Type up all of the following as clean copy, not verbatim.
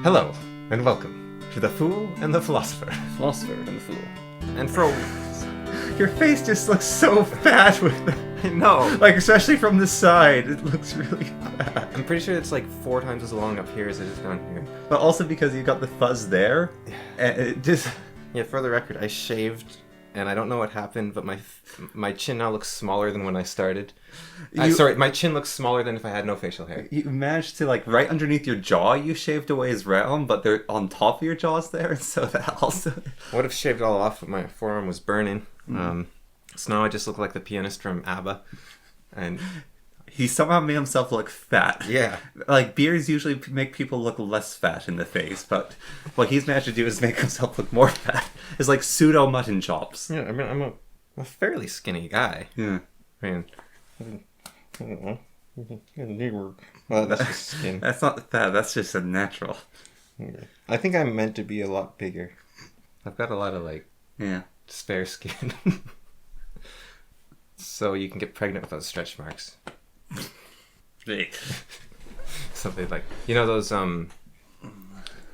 Hello, and welcome to The Fool and the Philosopher. Philosopher and The Fool. And for Your face just looks so fat with the... I know. Like, especially from the side, it looks really fat. I'm pretty sure it's like 4 times as long up here as it is down here. But also because you got the fuzz there, and it just... Yeah, for the record, I shaved, and I don't know what happened, but my chin now looks smaller than when I started. Sorry, my chin looks smaller than if I had no facial hair. You managed to, like, right underneath your jaw, you shaved away his realm, but they're on top of your jaws there, so that also... I would have shaved it all off, but my forearm was burning. So now I just look like the pianist from ABBA. And he somehow made himself look fat. yeah. Like, beards usually make people look less fat in the face, but what he's managed to do is make himself look more fat. It's like pseudo mutton chops. Yeah, I mean, I'm a fairly skinny guy. Yeah. I mean, I don't know. Well, that's just skin. That's not fat, that's just a natural. I think I'm meant to be a lot bigger. I've got a lot of, like, Yeah. spare skin. So you can get pregnant without stretch marks. Something like, you know those, you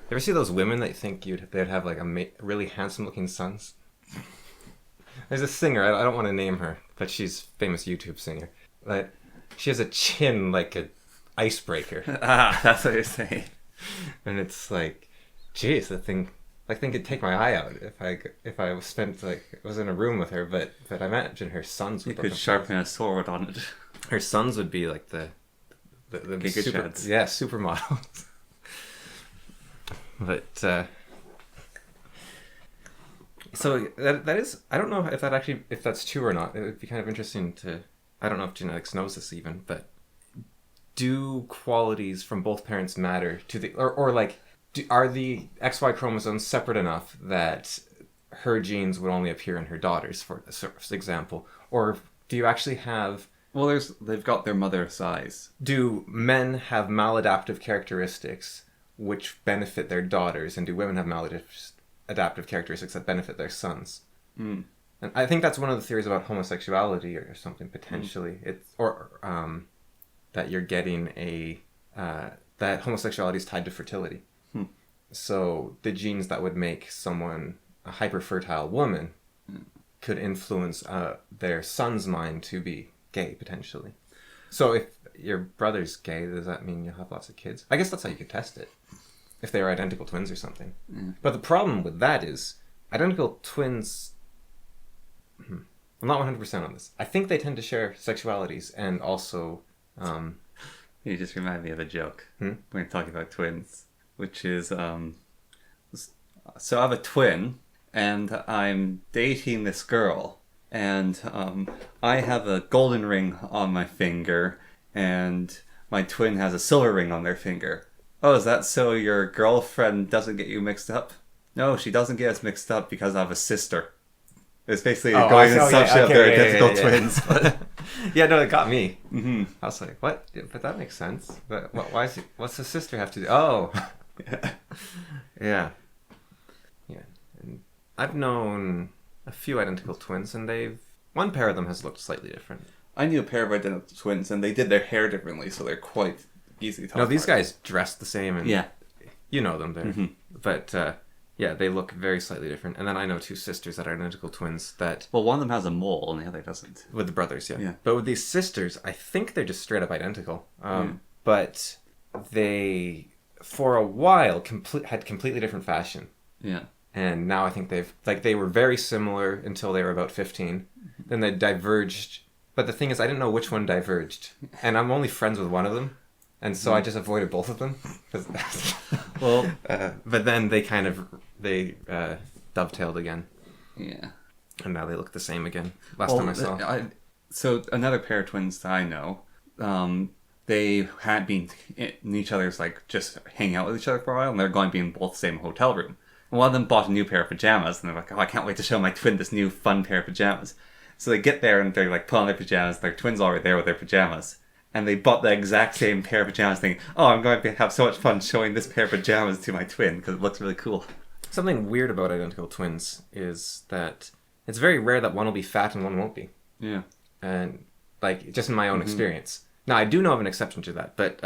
ever see those women that think they'd have, like, really handsome looking sons? There's a singer, I don't want to name her, but she's a famous YouTube singer. But she has a chin like an icebreaker. That's what you're saying. And it's like, geez, the thing could take my eye out if I was in a room with her, but I imagine her sons would You could sharpen a sword on it. Her sons would be like the Giga chads. Yeah, supermodels. But so that is, I don't know if that's true or not. It would be kind of interesting to, I don't know if genetics knows this even, but do qualities from both parents matter to the, or like, are the XY chromosomes separate enough that her genes would only appear in her daughters, for example? Or do you actually have... Well, they've got their mother size. Do men have maladaptive characteristics which benefit their daughters, and do women have maladaptive characteristics that benefit their sons? Mm. And I think that's one of the theories about homosexuality or something, potentially. It's that you're getting that homosexuality is tied to fertility. So the genes that would make someone a hyper-fertile woman could influence their son's mind to be gay, potentially. So if your brother's gay, does that mean you'll have lots of kids? I guess that's how you could test it, if they were identical twins or something. But the problem with that is, identical twins... I'm not 100% on this. I think they tend to share sexualities, and also... You just remind me of a joke when you're talking about twins, which is, so I have a twin, and I'm dating this girl, and I have a golden ring on my finger, and my twin has a silver ring on their finger. Oh, is that so your girlfriend doesn't get you mixed up? No, she doesn't get us mixed up because I have a sister. It's basically going in such that they're identical twins. But... Yeah, no, it got me. Mm-hmm. I was like, what? But that makes sense. But what's the sister have to do? Oh. Yeah. And I've known a few identical twins, and one pair of them has looked slightly different. I knew a pair of identical twins, and they did their hair differently, so they're quite easy to tell. No, these guys dress the same, and yeah, you know them there. Mm-hmm. But yeah, they look very slightly different. And then I know 2 sisters that are identical twins that... Well, one of them has a mole, and the other doesn't. With the brothers, Yeah. But with these sisters, I think they're just straight up identical. But they, for a while, had completely different fashion. Yeah. And now I think they were very similar until they were about 15. Then they diverged. But the thing is, I didn't know which one diverged. And I'm only friends with one of them. And so I just avoided both of them. Well, but then they dovetailed again. Yeah. And now they look the same again. Last time I saw. So another pair of twins that I know, they had been in each other's, like, just hanging out with each other for a while, and they're going to be in both the same hotel room. And one of them bought a new pair of pajamas, and they're like, oh, I can't wait to show my twin this new fun pair of pajamas. So they get there, and they're, like, put on their pajamas. Their twin's already there with their pajamas. And they bought the exact same pair of pajamas, thinking, oh, I'm going to have so much fun showing this pair of pajamas to my twin, because it looks really cool. Something weird about identical twins is that it's very rare that one will be fat and one won't be. Yeah. And, like, just in my own experience. Now, I do know of an exception to that, but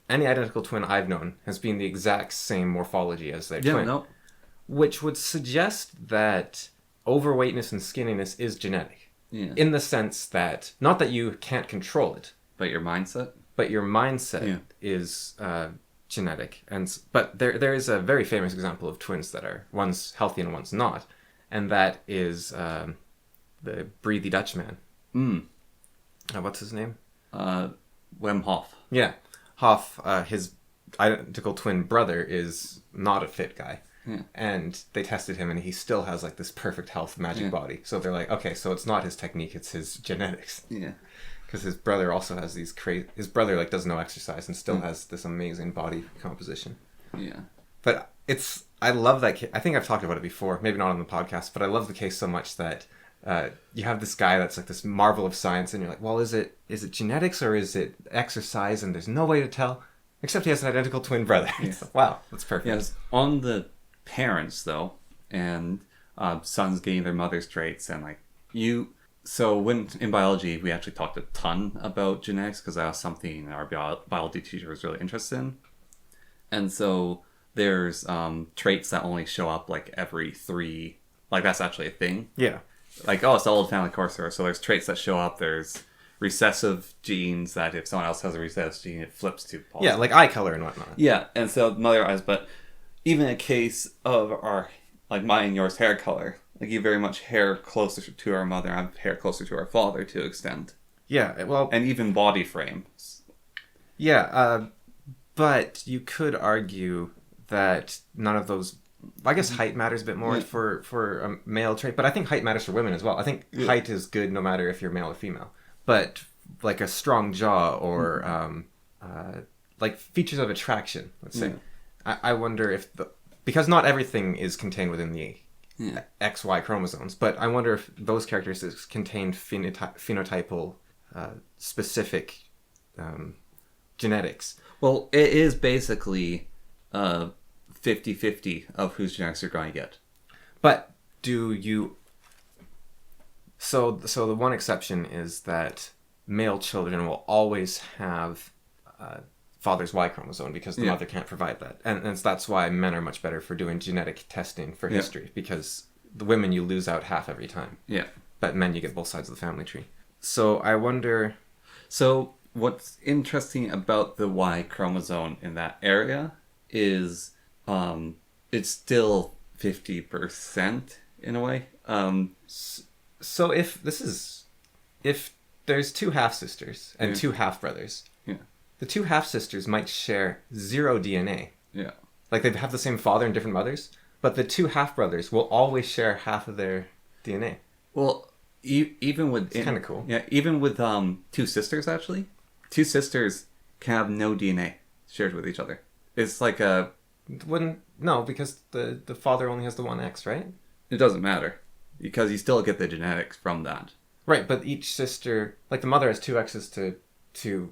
any identical twin I've known has been the exact same morphology as their Yeah, twin. no. Which would suggest that overweightness and skinniness is genetic. Yeah. In the sense that, not that you can't control it, But your mindset? but your mindset is genetic. But there is a very famous example of twins that are, one's healthy and one's not. And that is the Breathy Dutchman. What's his name? Wim Hof. Yeah. Hof, his identical twin brother is not a fit guy. Yeah. And they tested him and he still has like this perfect health magic body. So they're like, okay, so it's not his technique, it's his genetics. Yeah. Because his brother also has these crazy... His brother like does no exercise and still has this amazing body composition. Yeah. But I love that I think I've talked about it before, maybe not on the podcast, but I love the case so much that you have this guy that's like this marvel of science and you're like, well, is it genetics or is it exercise? And there's no way to tell, except he has an identical twin brother. Yeah. Wow, that's perfect. Yes. On the parents, though, and sons getting their mother's traits, and like so when in biology we actually talked a ton about genetics because that was something our biology teacher was really interested in. And so there's traits that only show up like every 3, like that's actually a thing. Yeah. Like, oh, it's the old family cursor. So there's traits that show up. There's recessive genes that if someone else has a recessive gene, it flips to positive. Yeah, like eye color and whatnot. Yeah, and so mother eyes, but even in a case of our, like mine and yours hair color, like you very much hair closer to our mother, I have hair closer to our father to an extent. Yeah, well... And even body frame. Yeah, but you could argue that none of those... I guess height matters a bit more for a male trait, but I think height matters for women as well. I think height is good no matter if you're male or female. But like a strong jaw or like features of attraction, let's say. I wonder if because not everything is contained within the XY chromosomes, but I wonder if those characteristics contain phenotypal specific genetics. Well, it is basically 50-50 of whose genetics you're going to get. But do you... So the one exception is that male children will always have father's Y chromosome because the mother can't provide that. And that's why men are much better for doing genetic testing for history, because the women you lose out half every time. Yeah. But men you get both sides of the family tree. So I wonder... So what's interesting about the Y chromosome in that area is it's still 50% in a way. So if there's 2 half-sisters and 2 half-brothers, the 2 half-sisters might share 0 DNA. Yeah. Like they'd have the same father and different mothers, but the 2 half-brothers will always share half of their DNA. Well, even with... It's kind of cool. Yeah, even with 2 sisters, actually. 2 sisters can have no DNA shared with each other. It's like a... No, because the father only has the one X, right? It doesn't matter. Because you still get the genetics from that. Right, but each sister... Like the mother has 2 X's to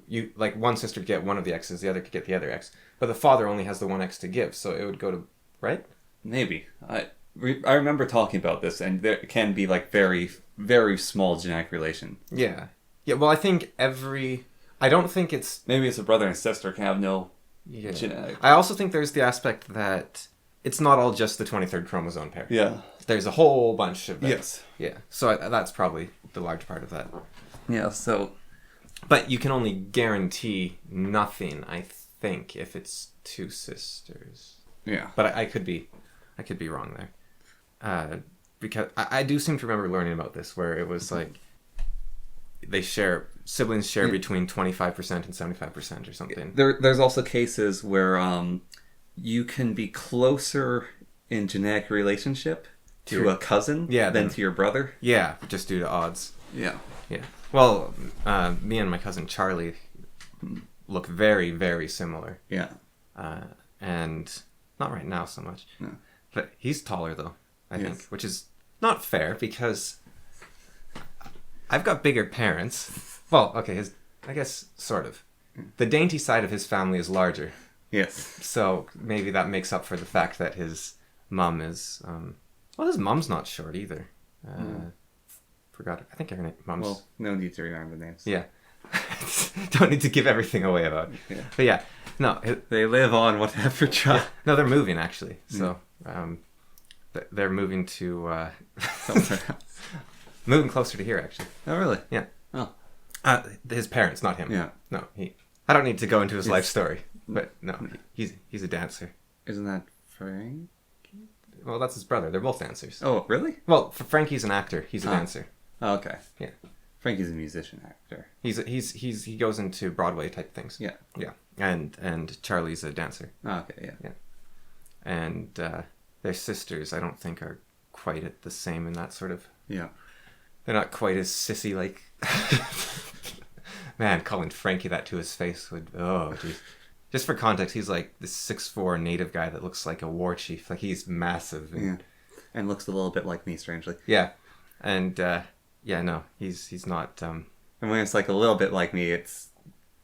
you, like one sister could get one of the X's, the other could get the other X. But the father only has the one X to give, so it would go to... Right? Maybe. I remember talking about this, and there can be like very, very small genetic relation. Yeah. Yeah, well, I think I don't think it's... Maybe it's a brother and sister can have no genetic... I also think there's the aspect that it's not all just the 23rd chromosome pair. Yeah. There's a whole bunch of them. Yes. Yeah. So that's probably the large part of that. Yeah, so... But you can only guarantee nothing, I think, if it's 2 sisters. Yeah. But I could be wrong there. Because I do seem to remember learning about this, where it was like siblings share between 25% and 75% or something. There's also cases where you can be closer in genetic relationship to a cousin than to your brother. Yeah, just due to odds. Yeah. Yeah. Well, me and my cousin Charlie look very, very similar. Yeah. And not right now so much. No. But he's taller, though, I think, which is not fair because I've got bigger parents. Well, okay, I guess sort of. The dainty side of his family is larger. Yes. So maybe that makes up for the fact that his mom is... well, his mom's not short either. Forgot it. I think her mom's... Well, no need to remember the names. Yeah. Don't need to give everything away about it. Yeah. But yeah, no. They live on whatever job. No, they're moving actually. So they're moving to Somewhere else. moving closer to here actually. Oh, really? Yeah. Oh. His parents, not him. Yeah. No, I don't need to go into his life story, but no, he's a dancer. Isn't that Frank? Well, that's his brother. They're both dancers. Oh, really? Well, Frankie's an actor. He's a dancer. Oh, okay. Yeah. Frankie's a musician actor. He goes into Broadway type things. Yeah. Yeah. And Charlie's a dancer. Oh, okay, yeah. Yeah. And their sisters, I don't think, are quite at the same in that sort of. Yeah. They're not quite as sissy like. Man, calling Frankie that to his face would. Oh, jeez. Just for context, he's like this 6'4" native guy that looks like a war chief. Like he's massive. And looks a little bit like me, strangely. Yeah. And no, he's not. And when it's like a little bit like me, it's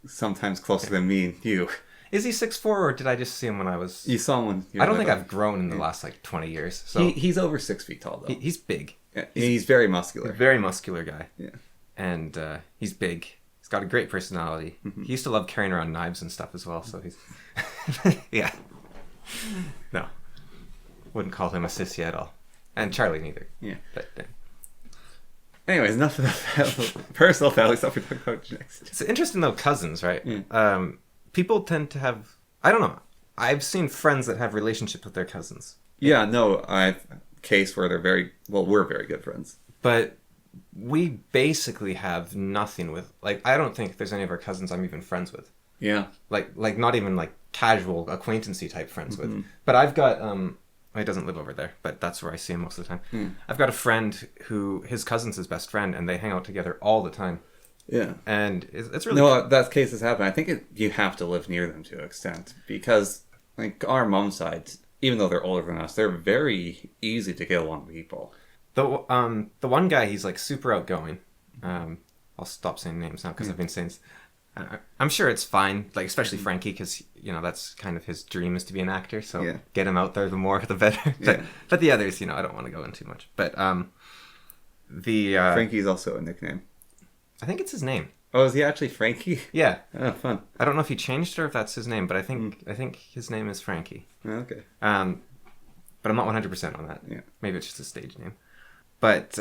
sometimes closer than me and you. Is he 6'4", or did I just see him when I was? You saw him when I don't think I've grown in the last like 20 years. So he's over 6 feet tall though. He's big. Yeah, he's very muscular. Very muscular guy. Yeah. And he's big. He's got a great personality. Mm-hmm. He used to love carrying around knives and stuff as well. So he's yeah. No, wouldn't call him a sissy at all. And Charlie neither. Yeah. But anyways, enough of the personal family stuff. We're talking about next. it's interesting though, cousins, right? Yeah. People tend to have. I don't know. I've seen friends that have relationships with their cousins. Yeah, no, I've case where we're very good friends. But we basically have nothing with, like, I don't think there's any of our cousins I'm even friends with. Yeah. Like not even like casual acquaintancy type friends with. But I've got he doesn't live over there, but that's where I see him most of the time. I've got a friend who his cousin's his best friend, and they hang out together all the time. Yeah. And it's really no, that case has happened. I think you have to live near them to an extent because, like, our mom's side, even though they're older than us, they're very easy to get along with people. The one guy, he's like super outgoing. I'll stop saying names now because I've been saying. I'm sure it's fine, like especially Frankie, because that's kind of his dream is to be an actor. So get him out there, the more the better. But the others, I don't want to go into too much. But Frankie's also a nickname. I think it's his name. Oh, is he actually Frankie? Yeah. Oh, fun. I don't know if he changed it or if that's his name, but I think his name is Frankie. Oh, okay. But I'm not 100% on that. Yeah. Maybe it's just a stage name. But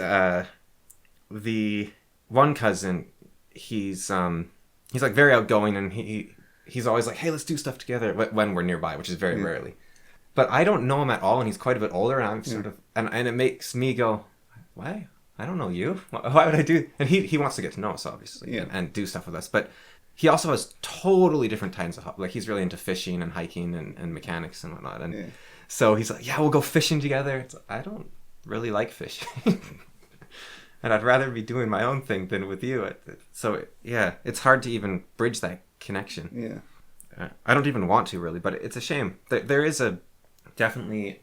the one cousin, he's like very outgoing, and he's always like, hey, let's do stuff together when we're nearby, which is very rarely. But I don't know him at all, and he's quite a bit older, and I'm sort of and it makes me go, why? I don't know you. Why would I do? And he wants to get to know us, obviously, and do stuff with us. But he also has totally different kinds of like he's really into fishing and hiking and mechanics and whatnot. And so he's like, yeah, we'll go fishing together. I don't really like fishing, and I'd rather be doing my own thing than with you. So it's hard to even bridge that connection. Yeah, I don't even want to really, but it's a shame. There is a definitely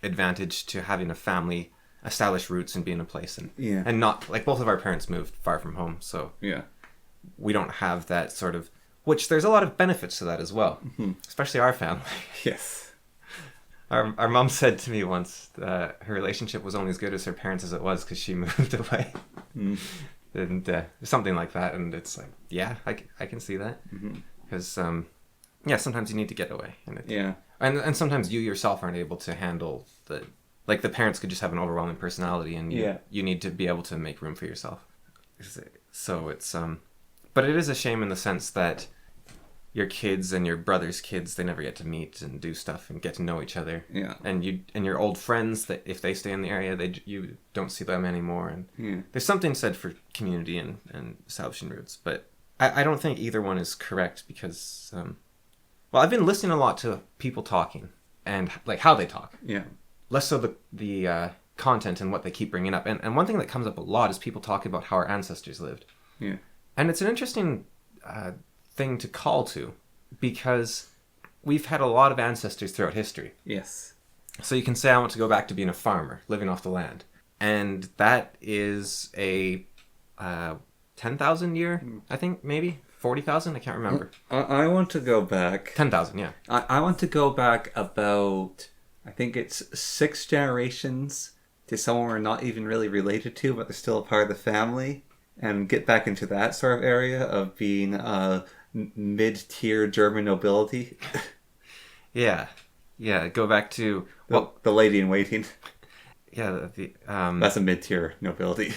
advantage to having a family. Establish roots and be in a place and not like both of our parents moved far from home, so we don't have that sort of, which there's a lot of benefits to that as well, especially our family. Yes. Our mom said to me once her relationship was only as good as her parents as it was because she moved away. And something like that, and it's like I can see that because sometimes you need to get away, and sometimes you yourself aren't able to handle the parents could just have an overwhelming personality, and you need to be able to make room for yourself. So it's but it is a shame in the sense that your kids and your brother's kids, they never get to meet and do stuff and get to know each other. Yeah. And your old friends, that if they stay in the area, you don't see them anymore. And there's something said for community and establishing roots, but I don't think either one is correct because I've been listening a lot to people talking and like how they talk. Yeah. Less so the content and what they keep bringing up. And one thing that comes up a lot is people talking about how our ancestors lived. Yeah. And it's an interesting thing to call to because we've had a lot of ancestors throughout history. Yes. So you can say, I want to go back to being a farmer, living off the land. And that is a 10,000 year, I think, maybe? 40,000? I can't remember. I want to go back. 10,000, yeah. I want to go back about... I think it's 6 generations to someone we're not even really related to, but they're still a part of the family. and get back into that sort of area of being mid-tier German nobility. Yeah. Yeah, go back to... The lady in waiting. Yeah, That's a mid-tier nobility.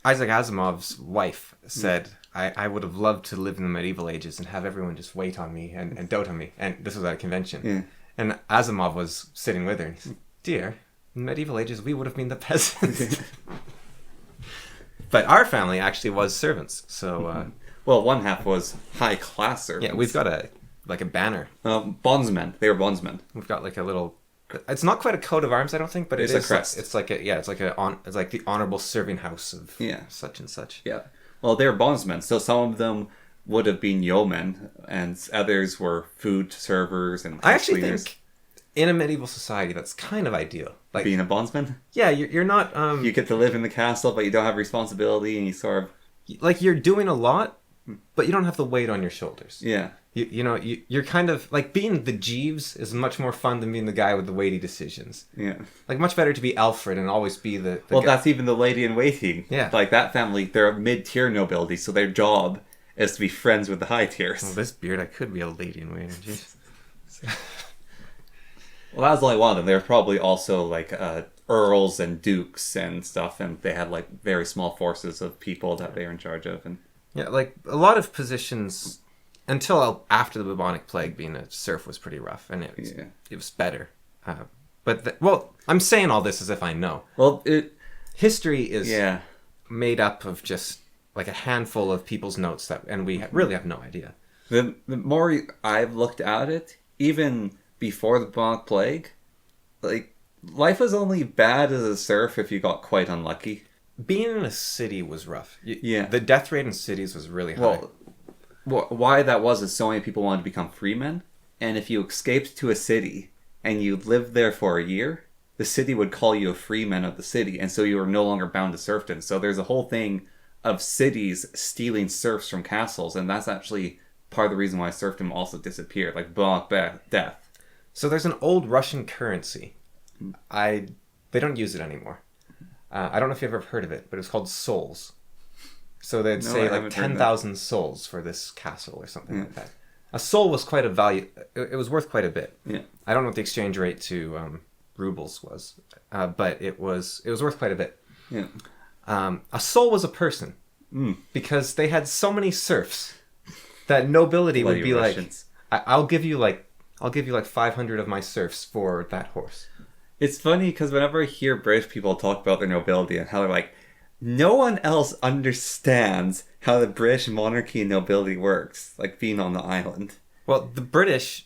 Isaac Asimov's wife said, I would have loved to live in the medieval ages and have everyone just wait on me and dote on me. And this was at a convention. Yeah. And Asimov was sitting with her. And he said, dear, in medieval ages, we would have been the peasants. But our family actually was servants. So, well, one half was high-class servants. Yeah, we've got a banner. Bondsmen. They were bondsmen. We've got like a little... It's not quite a coat of arms, I don't think, but it's a crest. It's like the honorable serving house of such and such. Yeah. Well, they were bondsmen, so some of them would have been yeomen, and others were food servers and I actually think in a medieval society that's kind of ideal. Like being a bondsman. Yeah, you're not. You get to live in the castle, but you don't have responsibility, and you sort of like you're doing a lot, but you don't have the weight on your shoulders. Yeah. You're kind of like being the Jeeves is much more fun than being the guy with the weighty decisions. Yeah. Like much better to be Alfred and always be the well, guy. That's even the lady in waiting. Yeah. Like that family, they're mid-tier nobility, so their job is to be friends with the high tiers. Well, this beard, I could be a lady in waiting. Jeez. Well, that was only one of them. There were probably also like earls and dukes and stuff, and they had like very small forces of people that they were in charge of. And yeah, like a lot of positions until after the bubonic plague, being a serf was pretty rough, and it was better. But I'm saying all this as if I know. Well, history is made up of just like a handful of people's notes and we really have no idea. The more I've looked at it, even before the bubonic plague, like life was only bad as a serf if you got quite unlucky. Being in a city was rough. Yeah, the death rate in cities was really high. Well, why that was is so many people wanted to become freemen, and if you escaped to a city and you lived there for a year, the city would call you a freeman of the city, and so you were no longer bound to serfdom. So there's a whole thing of cities stealing serfs from castles, and that's actually part of the reason why serfdom also disappeared, like bubonic death. So there's an old Russian currency. They don't use it anymore. I don't know if you've ever heard of it, but it's called souls. So they'd say like 10,000 souls for this castle or something like that. A soul was quite a value. It was worth quite a bit. Yeah. I don't know what the exchange rate to rubles was, but it was worth quite a bit. Yeah. A soul was a person because they had so many serfs that nobility would be Russians. Like, I'll give you like 500 of my serfs for that horse. It's funny because whenever I hear British people talk about their nobility and how they're like, no one else understands how the British monarchy and nobility works, like being on the island. Well, the British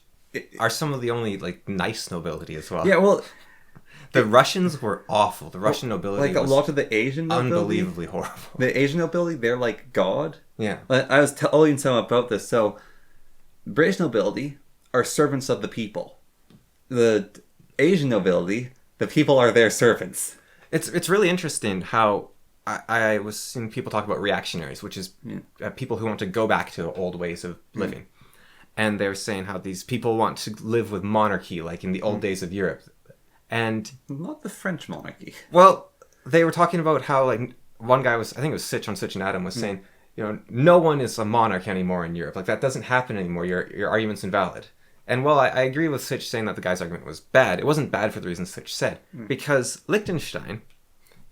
are some of the only like nice nobility as well. Yeah, well, the Russians were awful. The Russian nobility, like a lot of the Asian nobility, unbelievably horrible. The Asian nobility, they're like God. Yeah, I was telling someone about this. So, British nobility are servants of the people. The Asian nobility, the people are their servants. It's really interesting how I was seeing people talk about reactionaries, which is people who want to go back to old ways of living. And they were saying how these people want to live with monarchy, like in the old days of Europe. And not the French monarchy. Well, they were talking about how, like, one guy was, I think it was Sitch on Sitch and Adam, was saying, no one is a monarch anymore in Europe. Like, that doesn't happen anymore. Your argument's invalid. And while I agree with Sitch saying that the guy's argument was bad, it wasn't bad for the reasons Sitch said. Because Liechtenstein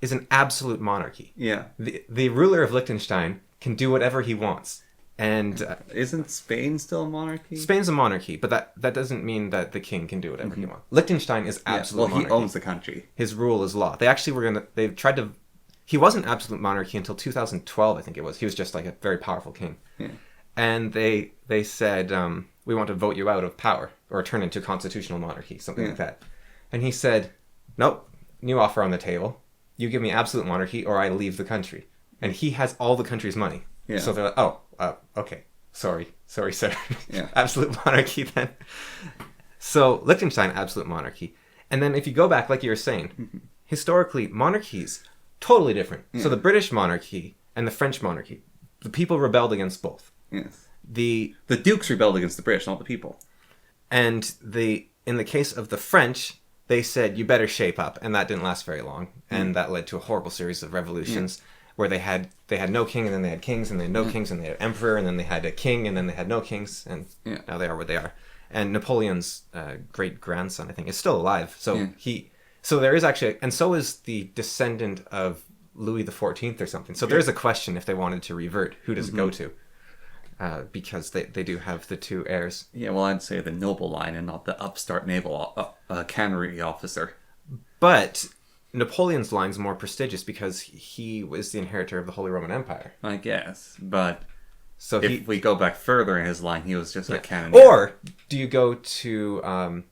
is an absolute monarchy. Yeah. The ruler of Liechtenstein can do whatever he wants. And isn't Spain still a monarchy? Spain's a monarchy, but that doesn't mean that the king can do whatever he wants. Liechtenstein is absolute monarchy. He owns the country. His rule is law. He wasn't absolute monarchy until 2012, I think it was. He was just like a very powerful king. Yeah. And they said, we want to vote you out of power or turn into constitutional monarchy, something like that. And he said, nope, new offer on the table. You give me absolute monarchy or I leave the country. And he has all the country's money. Yeah. So they're like, okay. Sorry, sir. Yeah. Absolute monarchy then. So Liechtenstein, absolute monarchy. And then if you go back, like you were saying, historically, monarchies, totally different. Yeah. So the British monarchy and the French monarchy, the people rebelled against both. Yes. The dukes rebelled against the British, not the people. And in the case of the French, they said, you better shape up. And that didn't last very long. And that led to a horrible series of revolutions. where they had no king, and then they had kings, and they had no kings, and they had emperor, and then they had a king, and then they had no kings, and now they are what they are. And Napoleon's great grandson, I think, is still alive. So so there is actually, and so is the descendant of Louis XIV or something. So there is a question if they wanted to revert, who does it go to? Because they do have the two heirs. Yeah, well, I'd say the noble line and not the upstart naval cannery officer. But Napoleon's line's more prestigious because he was the inheritor of the Holy Roman Empire. I guess, but so if we go back further in his line, he was just a cannoneer. Or do you go to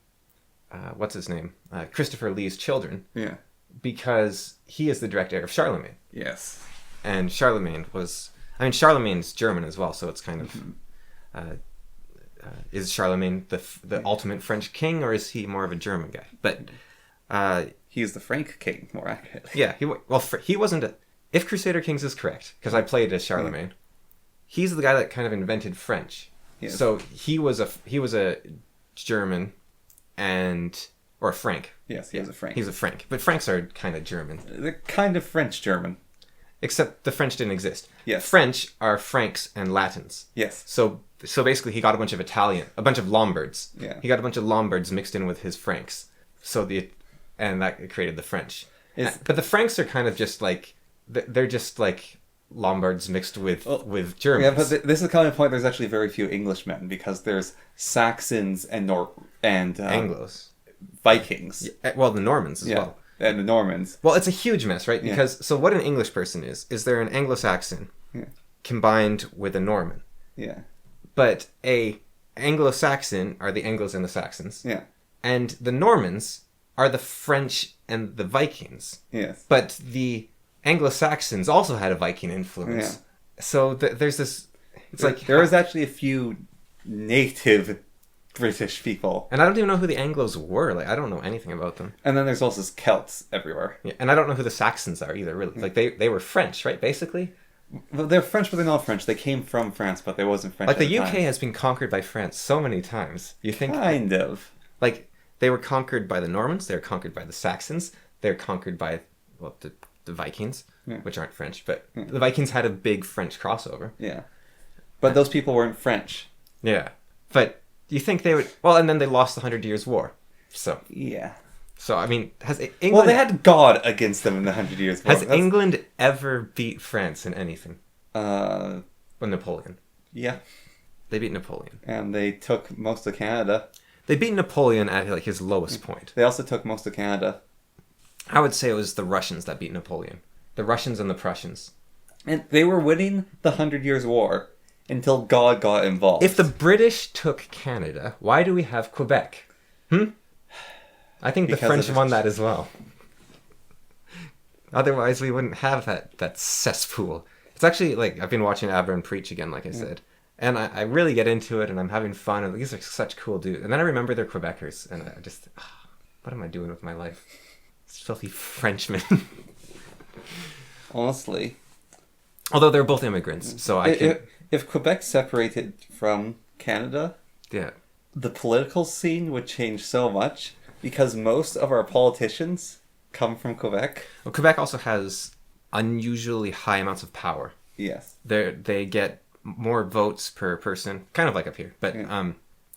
what's his name, Christopher Lee's children? Yeah, because he is the direct heir of Charlemagne. Yes, and Charlemagne was. I mean, Charlemagne's German as well, so it's kind of. Is Charlemagne the ultimate French king, or is he more of a German guy? But he's the Frank king, more accurately. Yeah, he wasn't. If Crusader Kings is correct, because I played as Charlemagne, he's the guy that kind of invented French. Yes. So he was a German, or a Frank. Yes, he was a Frank. He's a Frank, but Franks are kind of German. They're kind of French German. Except the French didn't exist. Yes. French are Franks and Latins. Yes. So basically he got a bunch of Lombards. Yeah. He got a bunch of Lombards mixed in with his Franks. And that created the French. But the Franks are kind of just like, they're just like Lombards mixed with Germans. Yeah, but this is kind of the point. There's actually very few Englishmen because there's Saxons and Anglos. Vikings. Yeah, well, the Normans as well. And the Normans. Well, it's a huge mess, right? Because, so what an English person is they're an Anglo-Saxon combined with a Norman. Yeah. But a Anglo-Saxon are the Anglos and the Saxons. Yeah. And the Normans are the French and the Vikings. Yes. But the Anglo-Saxons also had a Viking influence. Yeah. So there's this... It's like... There was actually a few native British people. And I don't even know who the Anglos were. Like, I don't know anything about them. And then there's also Celts everywhere. Yeah, and I don't know who the Saxons are either, really. Like, they were French, right, basically? Well, they're French, but they're not French. They came from France, but they wasn't French. Like, the UK has been conquered by France so many times. You think... Kind of. Like, they were conquered by the Normans, they were conquered by the Saxons, they were conquered by, well, the Vikings, which aren't French, but the Vikings had a big French crossover. Yeah. But those people weren't French. Yeah. But... You think they would... Well, and then they lost the 100 Years' War. So... Yeah. So, I mean, has England... Well, they had God against them in the 100 Years' War. Has England ever beat France in anything? Well, Napoleon. Yeah. They beat Napoleon. And they took most of Canada. They beat Napoleon at, like, his lowest point. They also took most of Canada. I would say it was the Russians that beat Napoleon. The Russians and the Prussians. And they were winning the 100 Years' War. Until God got involved. If the British took Canada, why do we have Quebec? I think because the French won that as well. Otherwise, we wouldn't have that cesspool. It's actually, like, I've been watching Adrian preach again, like I said. And I really get into it, and I'm having fun. And these are such cool dudes. And then I remember they're Quebecers, and I just... what am I doing with my life? It's filthy Frenchmen. Honestly. Although they're both immigrants, so I can... If Quebec separated from Canada, the political scene would change so much because most of our politicians come from Quebec. Well, Quebec also has unusually high amounts of power. Yes. They get more votes per person, kind of like up here, but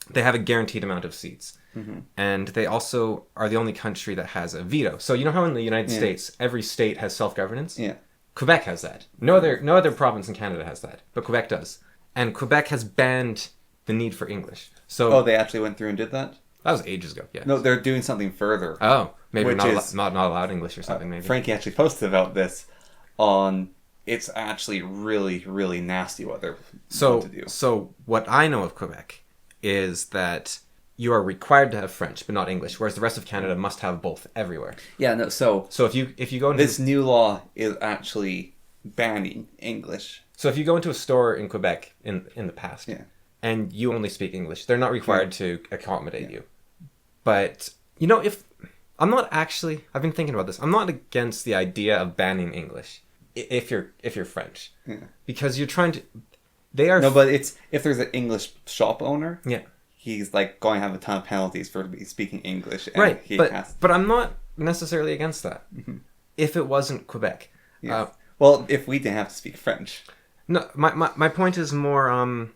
they have a guaranteed amount of seats. Mm-hmm. And they also are the only country that has a veto. So you know how in the United States, every state has self-governance? Yeah. Quebec has that. No other province in Canada has that, but Quebec does. And Quebec has banned the need for English. So they actually went through and did that? That was ages ago, yeah. No, they're doing something further. Oh, maybe not allowed English or something, maybe. Frankie actually posted about this on... It's actually really, really nasty what they're going to do. So what I know of Quebec is that you are required to have French, but not English, whereas the rest of Canada must have both everywhere. Yeah, no, so if you go into... This new law is actually banning English. So if you go into a store in Quebec in the past, and you only speak English, they're not required to accommodate you. But, if... I've been thinking about this. I'm not against the idea of banning English if you're French. Yeah. Because you're trying to... They are... No, but it's... If there's an English shop owner... Yeah. He's like going to have a ton of penalties for speaking English. And right, but I'm not necessarily against that. Mm-hmm. If it wasn't Quebec. Yes. Well, if we didn't have to speak French. No, my point is more,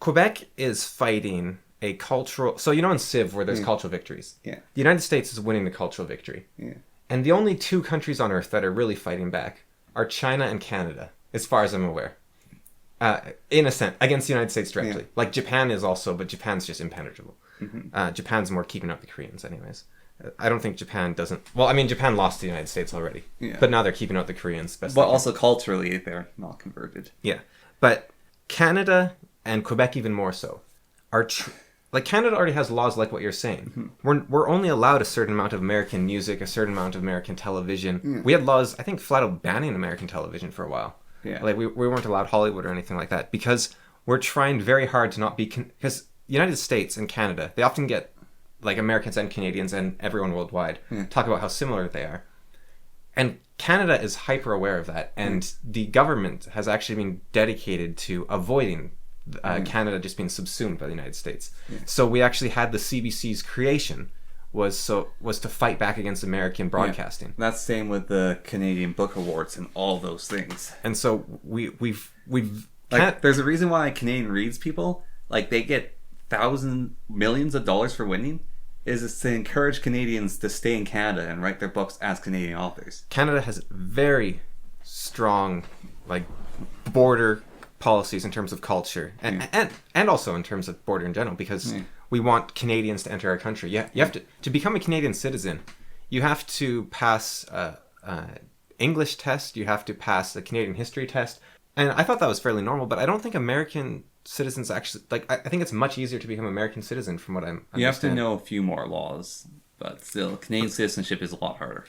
Quebec is fighting a cultural... So, in Civ, where there's cultural victories. Yeah. The United States is winning the cultural victory. Yeah. And the only two countries on Earth that are really fighting back are China and Canada, as far as I'm aware. In a sense, against the United States directly. Yeah. Like, Japan is also, but Japan's just impenetrable. Mm-hmm. Japan's more keeping up the Koreans, anyways. I don't think Japan doesn't... Well, I mean, Japan lost to the United States already. Yeah. But now they're keeping out the Koreans. But also culturally, they're not converted. Yeah. But Canada, and Quebec even more so, are... Like, Canada already has laws like what you're saying. Mm-hmm. We're only allowed a certain amount of American music, a certain amount of American television. Yeah. We had laws, I think, flat out banning American television for a while. Yeah. Like, we weren't allowed Hollywood or anything like that because we're trying very hard to not be... Because the United States and Canada, they often get, like, Americans and Canadians and everyone worldwide talk about how similar they are. And Canada is hyper aware of that. And the government has actually been dedicated to avoiding Canada just being subsumed by the United States. Yeah. So we actually had the CBC's creation was to fight back against American broadcasting. Yeah. That's the same with the Canadian Book Awards and all those things. And so we've like, there's a reason why Canadian Reads people, like, they get millions of dollars for winning, is to encourage Canadians to stay in Canada and write their books as Canadian authors. Canada has very strong, like, border policies in terms of culture and also in terms of border in general, because we want Canadians to enter our country. You have to become a Canadian citizen, you have to pass English test, you have to pass the Canadian history test, and I thought that was fairly normal, but I don't think American citizens actually, like, I think it's much easier to become an American citizen from what I'm understand. You have to know a few more laws, but still, Canadian citizenship is a lot harder.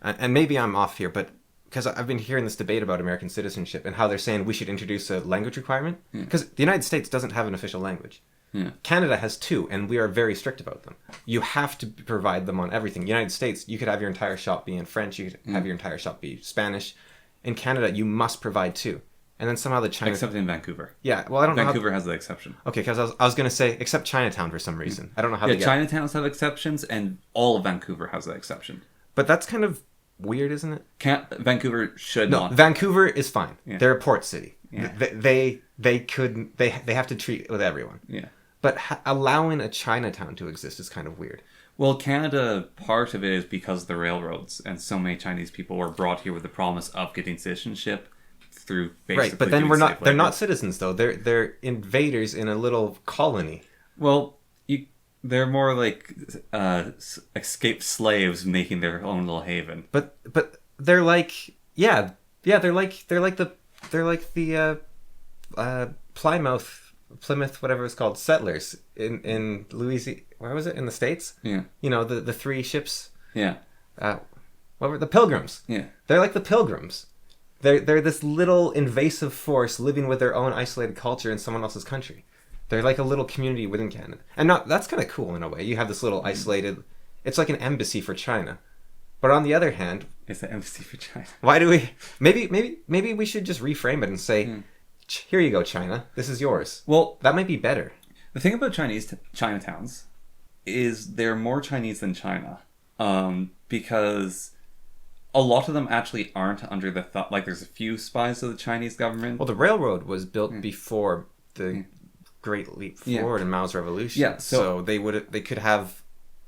And maybe I'm off here, but because I've been hearing this debate about American citizenship and how they're saying we should introduce a language requirement. Because the United States doesn't have an official language. Yeah. Canada has two, and we are very strict about them. You have to provide them on everything. United States, you could have your entire shop be in French. You could have your entire shop be Spanish. In Canada, you must provide two. And then somehow the China... Except in Vancouver. Yeah, well, I don't know Vancouver has the exception. Okay, because I was going to say, except Chinatown for some reason. I don't know how they get... Chinatowns have exceptions, and all of Vancouver has that exception. But that's kind of weird, isn't it? Vancouver should not. Vancouver is fine. Yeah. They're a port city. Yeah. They have to treat with everyone. Yeah. But allowing a Chinatown to exist is kind of weird. Well, Canada, part of it is because of the railroads, and so many Chinese people were brought here with the promise of getting citizenship through basically... Right, but then they're not citizens, though. They're invaders in a little colony. Well, they're more like escaped slaves making their own little haven. But they're like they're like the Plymouth, whatever it's called, settlers in Louisiana. Where was it? In the States? Yeah. The three ships. Yeah. What were the Pilgrims? Yeah. They're like the Pilgrims. They're this little invasive force living with their own isolated culture in someone else's country. They're like a little community within Canada. And that's kind of cool in a way. You have this little isolated... It's like an embassy for China. But on the other hand... It's an embassy for China. Why do we... Maybe we should just reframe it and say, here you go, China. This is yours. Well, that might be better. The thing about Chinatowns is they're more Chinese than China. Because a lot of them actually aren't under the thought... Like, there's a few spies of the Chinese government. Well, the railroad was built before the... Great leap forward in Mao's revolution. Yeah, so they could have,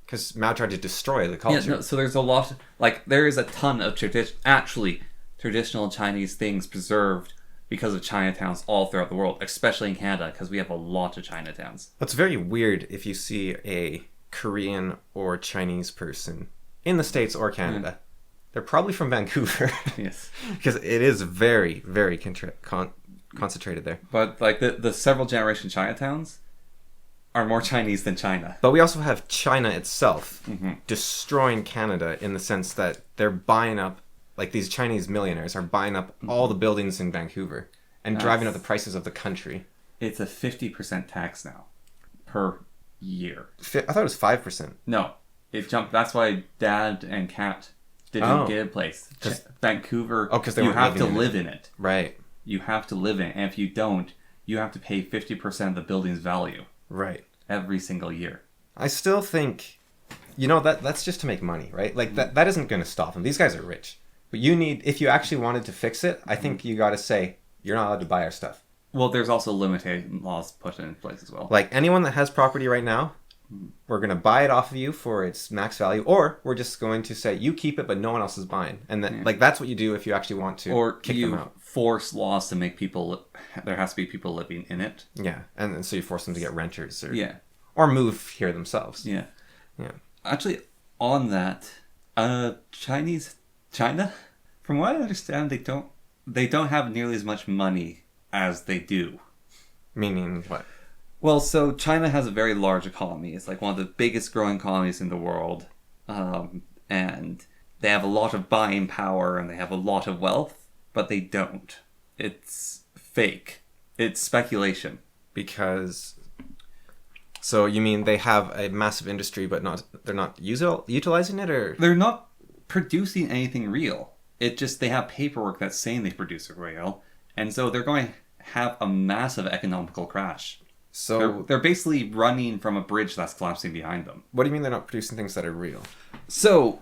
because Mao tried to destroy the culture. Yeah, no, so there's a lot, like, there is a ton of traditional Chinese things preserved because of Chinatowns all throughout the world, especially in Canada, because we have a lot of Chinatowns. It's very weird if you see a Korean or Chinese person in the States or Canada. Yeah. They're probably from Vancouver. Yes. Because it is very, very concentrated there. But like the several generation Chinatowns are more Chinese than China. But we also have China itself destroying Canada in the sense that they're buying up, like, these Chinese millionaires are buying up all the buildings in Vancouver and driving up the prices of the country. It's a 50% tax now per year. I thought it was 5%. No, it jumped. That's why Dad and Kat didn't get a place. Vancouver, because you have to live in it. Right. You have to live in it, and if you don't, you have to pay 50% of the building's value. Right. Every single year. I still think, that's just to make money, right? Like, that isn't going to stop them. These guys are rich. But if you actually wanted to fix it, I think you got to say, you're not allowed to buy our stuff. Well, there's also limitation laws put in place as well. Like, anyone that has property right now, we're going to buy it off of you for its max value, or we're just going to say, you keep it, but no one else is buying. And then, that's what you do if you actually want to kick them out. Or force laws to make people, there has to be people living in it. Yeah, and so you force them to get renters or move here themselves. Yeah. Yeah. Actually, on that, China, from what I understand, they don't have nearly as much money as they do. Meaning what? Well, so China has a very large economy. It's like one of the biggest growing economies in the world. And they have a lot of buying power and they have a lot of wealth, but they don't. It's fake. It's speculation. So you mean they have a massive industry, but they're not utilizing it, or? They're not producing anything real. They have paperwork that's saying they produce it real. And so they're going to have a massive economical crash. So they're basically running from a bridge that's collapsing behind them. What do you mean they're not producing things that are real? So,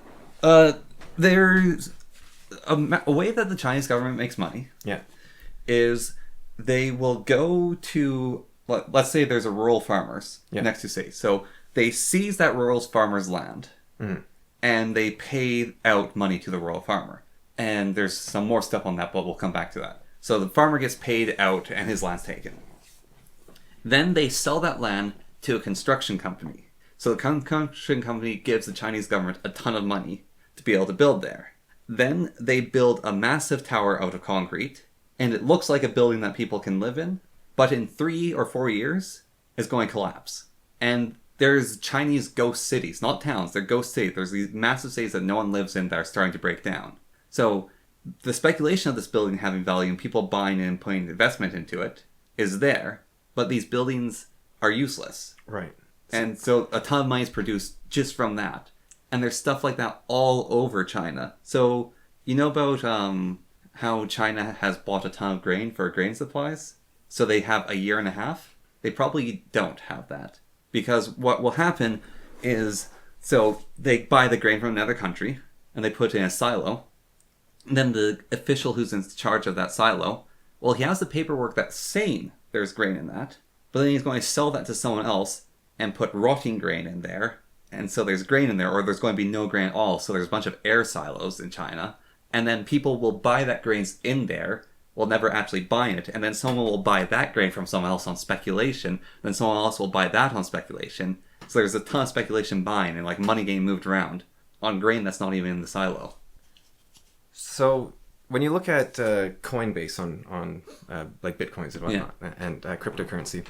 there's a way that the Chinese government makes money. Yeah. Is they will go to, let's say there's a rural farmers next to say. So they seize that rural farmer's land and they pay out money to the rural farmer. And there's some more stuff on that, but we'll come back to that. So the farmer gets paid out and his land's taken. Then they sell that land to a construction company. So the construction company gives the Chinese government a ton of money to be able to build there. Then they build a massive tower out of concrete, and it looks like a building that people can live in, but in 3 or 4 years, it's going to collapse. And there's Chinese ghost cities, not towns, they're ghost cities. There's these massive cities that no one lives in that are starting to break down. So the speculation of this building having value and people buying it and putting investment into it is there. But these buildings are useless. Right. And so a ton of money is produced just from that. And there's stuff like that all over China. So, you know about how China has bought a ton of grain for grain supplies? So they have a year and a half? They probably don't have that. Because what will happen is, so they buy the grain from another country, and they put it in a silo. And then the official who's in charge of that silo, well, he has the paperwork that's saying there's grain in that, but then he's going to sell that to someone else and put rotting grain in there, and so there's grain in there, or there's going to be no grain at all, so there's a bunch of air silos in China, and then people will buy that grain's in there, will never actually buy it, and then someone will buy that grain from someone else on speculation, then someone else will buy that on speculation, so there's a ton of speculation buying, and like money getting moved around on grain that's not even in the silo. So when you look at Coinbase on like Bitcoins and whatnot, and cryptocurrency,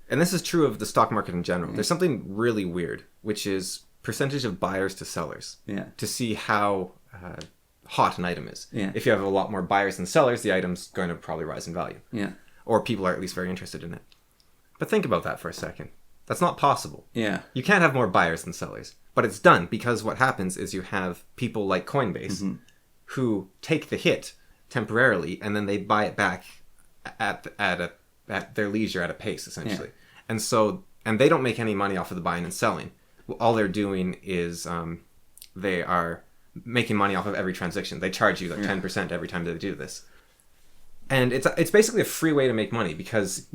and this is true of the stock market in general, there's something really weird, which is percentage of buyers to sellers. To see how hot an item is. If you have a lot more buyers than sellers, the item's going to probably rise in value. Or people are at least very interested in it. But think about that for a second. That's not possible. You can't have more buyers than sellers. But it's done because what happens is you have people like Coinbase who take the hit temporarily and then they buy it back at their leisure at a pace, essentially. And they don't make any money off of the buying and selling. All they're doing is they are making money off of every transaction. They charge you like 10% every time they do this. And it's basically a free way to make money because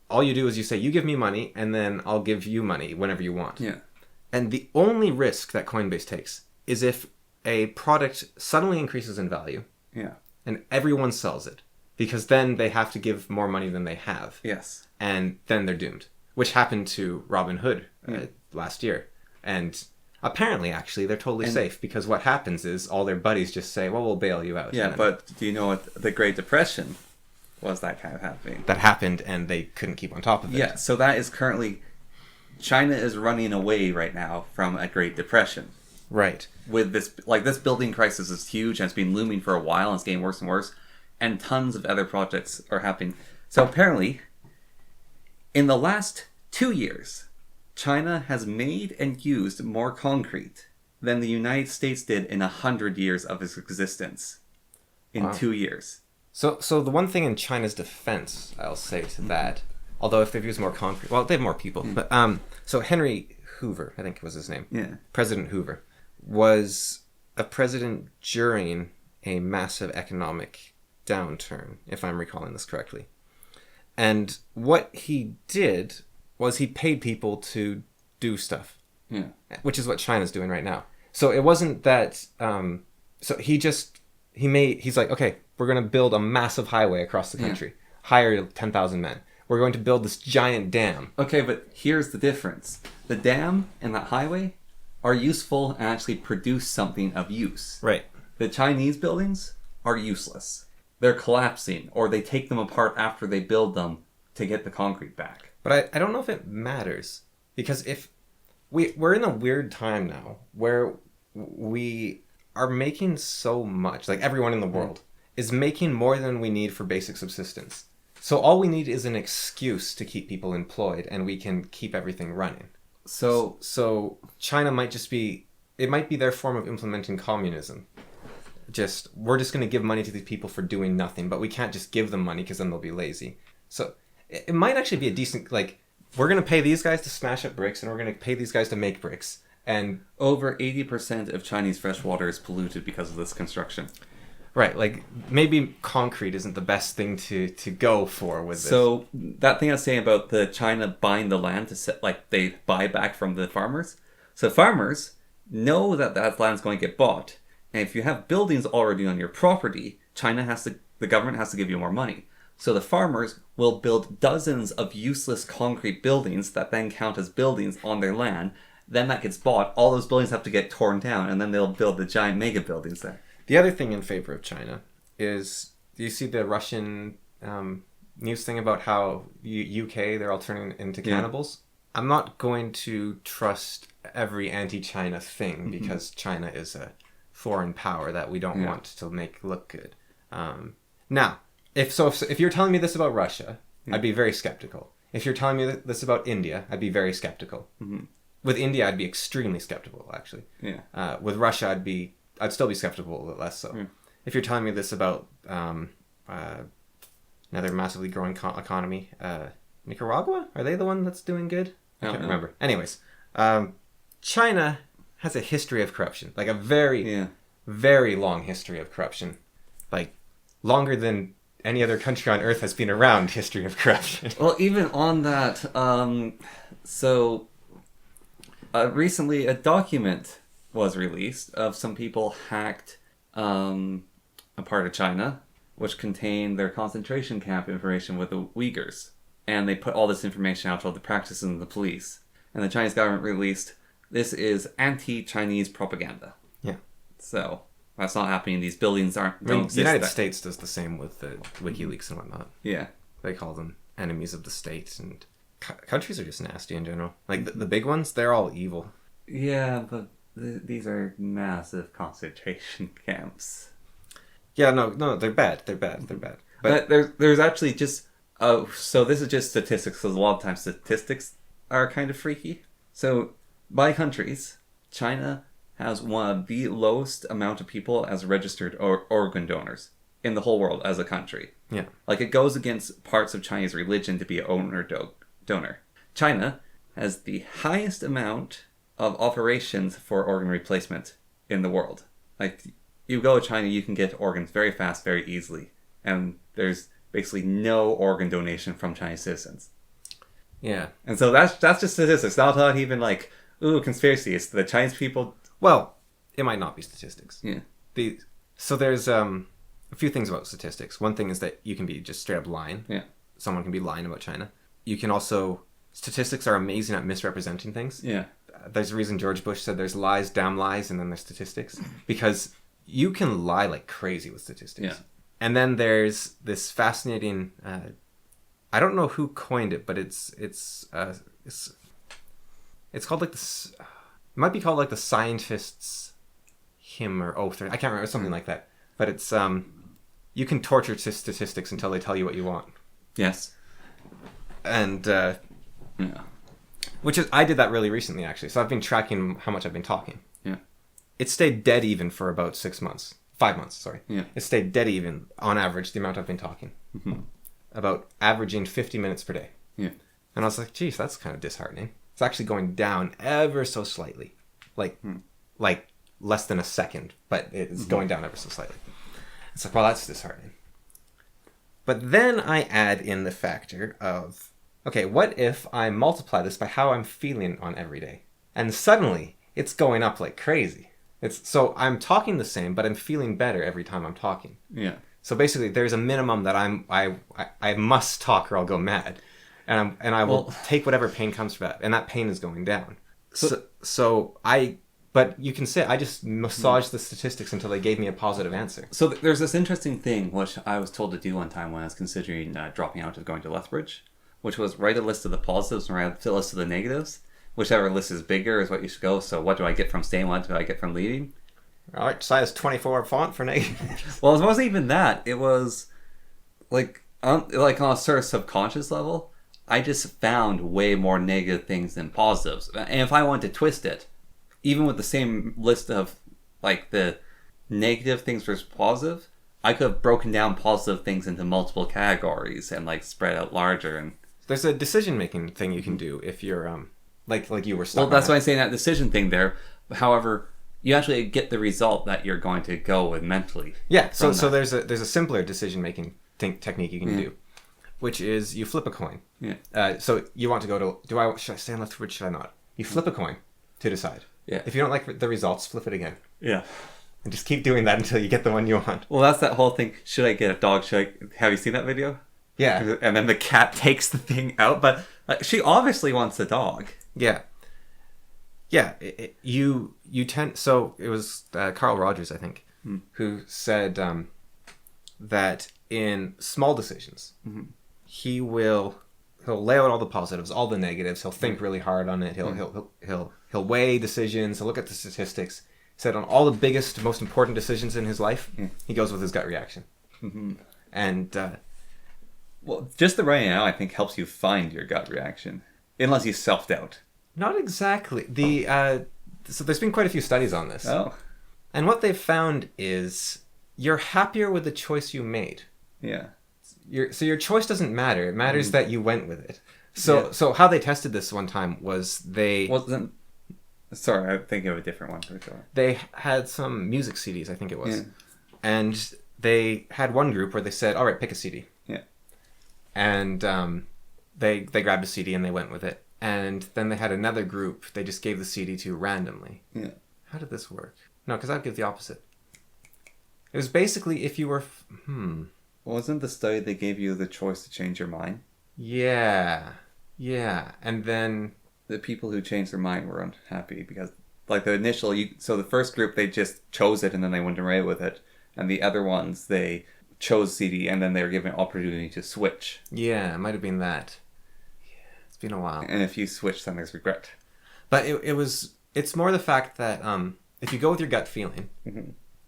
all you do is you say, you give me money and then I'll give you money whenever you want. And the only risk that Coinbase takes is if a product suddenly increases in value and everyone sells it, because then they have to give more money than they have. And then they're doomed, which happened to Robinhood last year. And apparently, actually, they're totally safe because what happens is all their buddies just say, well, we'll bail you out. But do you know what the Great Depression was that kind of happening? That happened and they couldn't keep on top of it. So that is currently, China is running away right now from a Great Depression. Right. With this building crisis is huge and it's been looming for a while and it's getting worse and worse. And tons of other projects are happening. So apparently, in the last 2 years, China has made and used more concrete than the United States did in 100 years of its existence. In 2 years. So the one thing in China's defense, I'll say to that, although if they've used more concrete, well, they have more people. But so Henry Hoover, I think was his name. President Hoover was a president during a massive economic downturn, if I'm recalling this correctly. And what he did was he paid people to do stuff. Yeah. Which is what China's doing right now. So it wasn't that... so he's like, okay, we're going to build a massive highway across the country. Hire 10,000 men. We're going to build this giant dam. Okay, but here's the difference. The dam and that highway are useful and actually produce something of use. Right. The Chinese buildings are useless. They're collapsing, or they take them apart after they build them to get the concrete back. But I don't know if it matters. Because if we're in a weird time now where we are making so much, like everyone in the world is making more than we need for basic subsistence. So all we need is an excuse to keep people employed, and we can keep everything running. So China might just be, it might be their form of implementing communism. We're just going to give money to these people for doing nothing, but we can't just give them money because then they'll be lazy. So it might actually be a decent, like, we're going to pay these guys to smash up bricks, and we're going to pay these guys to make bricks. And over 80% of Chinese fresh water is polluted because of this construction. Right, like, maybe concrete isn't the best thing to go for with this. So, that thing I was saying about the China buying the land to set, like, they buy back from the farmers. So, farmers know that land's going to get bought. And if you have buildings already on your property, the government has to give you more money. So, the farmers will build dozens of useless concrete buildings that then count as buildings on their land. Then that gets bought. All those buildings have to get torn down, and then they'll build the giant mega buildings there. The other thing in favor of China is, do you see the Russian news thing about how UK, they're all turning into cannibals? I'm not going to trust every anti-China thing because China is a foreign power that we don't want to make look good. Now, if you're telling me this about Russia, I'd be very skeptical. If you're telling me this about India, I'd be very skeptical. With India, I'd be extremely skeptical, actually. With Russia, I'd still be skeptical, a little less so. If you're telling me this about another massively growing economy, Nicaragua? Are they the one that's doing good? I can't remember. Anyways, China has a history of corruption. Like a very, very long history of corruption. Like, longer than any other country on earth has been around history of corruption. Well, even on that, recently a document was released of some people hacked a part of China, which contained their concentration camp information with the Uyghurs. And they put all this information out to all the practices of the police. And the Chinese government released, this is anti-Chinese propaganda. Yeah. So, that's not happening. These buildings don't exist. The United States does the same with the WikiLeaks and whatnot. Yeah. They call them enemies of the state. And countries are just nasty in general. Like, the big ones, they're all evil. Yeah, but these are massive concentration camps. Yeah, no, they're bad. They're bad. But there's actually just... so this is just statistics, because a lot of times statistics are kind of freaky. So, by countries, China has one of the lowest amount of people as registered organ donors in the whole world as a country. Yeah. Like, it goes against parts of Chinese religion to be an donor. China has the highest amount of operations for organ replacement in the world. Like, you go to China, you can get organs very fast, very easily. And there's basically no organ donation from Chinese citizens. Yeah. And so that's just statistics. Not even like, ooh, conspiracy. It's the Chinese people... Well, it might not be statistics. Yeah. So there's a few things about statistics. One thing is that you can be just straight up lying. Yeah. Someone can be lying about China. You can also... Statistics are amazing at misrepresenting things. Yeah. There's a reason George Bush said there's lies, damn lies, and then there's statistics. Because you can lie like crazy with statistics. Yeah. And then there's this fascinating... I don't know who coined it, but it's called like this... It might be called like the scientist's hymn or oath, or I can't remember, something like that. But it's you can torture statistics until they tell you what you want. Yes. And yeah. which is, I did that really recently actually. So I've been tracking how much I've been talking. Yeah. It stayed dead even for about 5 months. Sorry. Yeah. It stayed dead even on average the amount I've been talking. About averaging 50 minutes per day. Yeah. And I was like, geez, that's kind of disheartening. It's actually going down ever so slightly. Like less than a second, but it's going down ever so slightly. It's like, well, that's disheartening. But then I add in the factor of, okay, what if I multiply this by how I'm feeling on every day? And suddenly, it's going up like crazy. So I'm talking the same, but I'm feeling better every time I'm talking. Yeah. So basically, there's a minimum that I must talk or I'll go mad, and I will take whatever pain comes from that, and that pain is going down. But you can say I just massaged the statistics until they gave me a positive answer. So there's this interesting thing which I was told to do one time when I was considering dropping out of going to Lethbridge, which was write a list of the positives and write a list of the negatives. Whichever list is bigger is what you should go. So what do I get from staying? What do I get from leaving? All right, size 24 font for negatives. Well, it wasn't even that. It was like on a sort of subconscious level, I just found way more negative things than positives. And if I wanted to twist it, even with the same list of like the negative things versus positive, I could have broken down positive things into multiple categories and like spread out larger. And there's a decision making thing you can do if you're like you were stuck. Well, that's why I'm saying that decision thing there. However, you actually get the result that you're going to go with mentally. Yeah. So there's a simpler decision making technique you can do, which is you flip a coin. Yeah. So you want to go to should I stay on Lethbridge? Should I not? You flip a coin to decide. Yeah. If you don't like the results, flip it again. Yeah. And just keep doing that until you get the one you want. Well, that's that whole thing. Should I get a dog? Have you seen that video? Yeah. And then the cat takes the thing out, but she obviously wants a dog. Yeah. Yeah. You tend. So it was Carl Rogers, I think, who said that in small decisions, he'll lay out all the positives, all the negatives. He'll think really hard on it. He'll weigh decisions. He'll look at the statistics. He said on all the biggest, most important decisions in his life, he goes with his gut reaction. And well, just the right now, I think helps you find your gut reaction, unless you self-doubt. Not exactly. So there's been quite a few studies on this. Oh. And what they've found is you're happier with the choice you made. Yeah. So your choice doesn't matter. It matters that you went with it. So how they tested this one time was Sorry, I'm thinking of a different one. They had some music CDs, I think it was. Yeah. And they had one group where they said, all right, pick a CD. Yeah. And they grabbed a CD and they went with it. And then they had another group they just gave the CD to randomly. Yeah. How did this work? No, because I'd give the opposite. It was basically if you were... Wasn't the study they gave you the choice to change your mind? Yeah. Yeah. And then... The people who changed their mind were unhappy because, like, so the first group, they just chose it and then they went away with it. And the other ones, they chose CD and then they were given an opportunity to switch. Yeah, it might have been that. It's been a while. And if you switch, then there's regret. But it's more the fact that if you go with your gut feeling,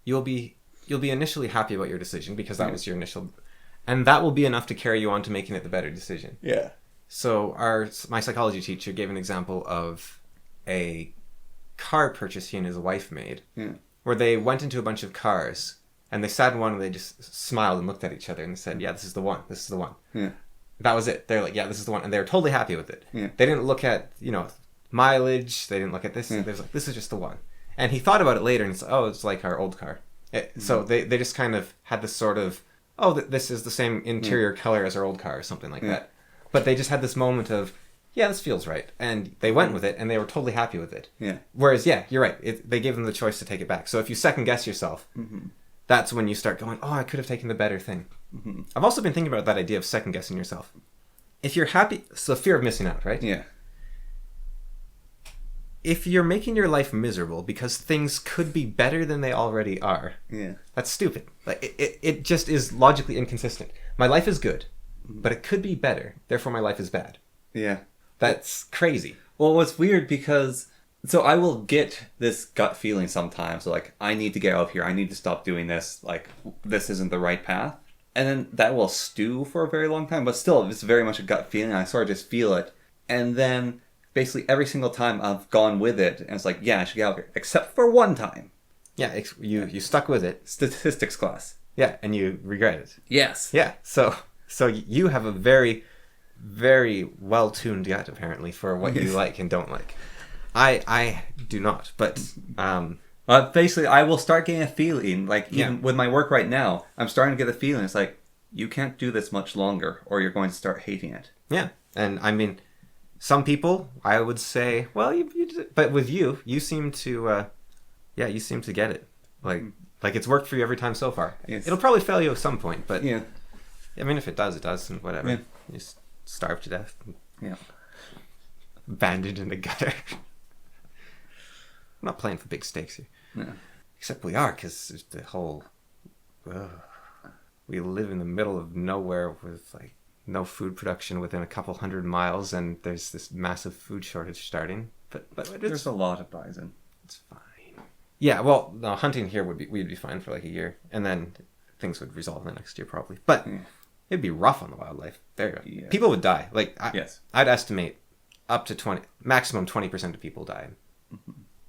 you'll be initially happy about your decision because that was your initial, and that will be enough to carry you on to making it the better decision. Yeah. So my psychology teacher gave an example of a car purchase he and his wife made, where they went into a bunch of cars and they sat in one and they just smiled and looked at each other and said, "Yeah, this is the one. This is the one." Yeah. That was it. They're like, "Yeah, this is the one," and they were totally happy with it. Yeah. They didn't look at mileage. They didn't look at this. They was like, "This is just the one." And he thought about it later and said, "Oh, it's like our old car." So they just kind of had this sort of, "Oh, this is the same interior color as our old car," or something like that. But they just had this moment of, "Yeah, this feels right," and they went with it, and they were totally happy with it. Yeah. Whereas, yeah, you're right. They gave them the choice to take it back. So if you second guess yourself, that's when you start going, "Oh, I could have taken the better thing." I've also been thinking about that idea of second guessing yourself. If you're happy, so fear of missing out, right? Yeah. If you're making your life miserable because things could be better than they already are, that's stupid. Like it just is logically inconsistent. My life is good, but it could be better. Therefore, my life is bad. Yeah. That's crazy. Well, it's weird because... So I will get this gut feeling sometimes. Like, I need to get out of here. I need to stop doing this. Like, this isn't the right path. And then that will stew for a very long time. But still, it's very much a gut feeling. I sort of just feel it. And then... Basically, every single time I've gone with it, and it's like, yeah, I should get out of here. Except for one time. Yeah, you stuck with it. Statistics class. Yeah, and you regret it. Yes. Yeah, so you have a very, very well-tuned gut, apparently, for what you like and don't like. I do not, but Basically, I will start getting a feeling, like, even Yeah. with my work right now, I'm starting to get a feeling. It's like, you can't do this much longer, or you're going to start hating it. Yeah. And I mean, some people, I would say, well, but with you, you seem to, you seem to get it. Like it's worked for you every time so far. Yes. It'll probably fail you at some point, but Yeah. I mean, if it does, it does, and whatever. Yeah. You just starve to death. Yeah. Banded in the gutter. I'm not playing for big stakes here. Yeah. Except we are, because the whole... we live in the middle of nowhere with, like, no food production within a couple 100 miles, and there's this massive food shortage starting. But There's a lot of bison. it's fine. Yeah, well, no, hunting here we'd be fine for like a year, and then things would resolve in the next year probably. But it'd be rough on the wildlife. Yeah. People would die. Like Yes. I'd estimate up to maximum 20% of people die.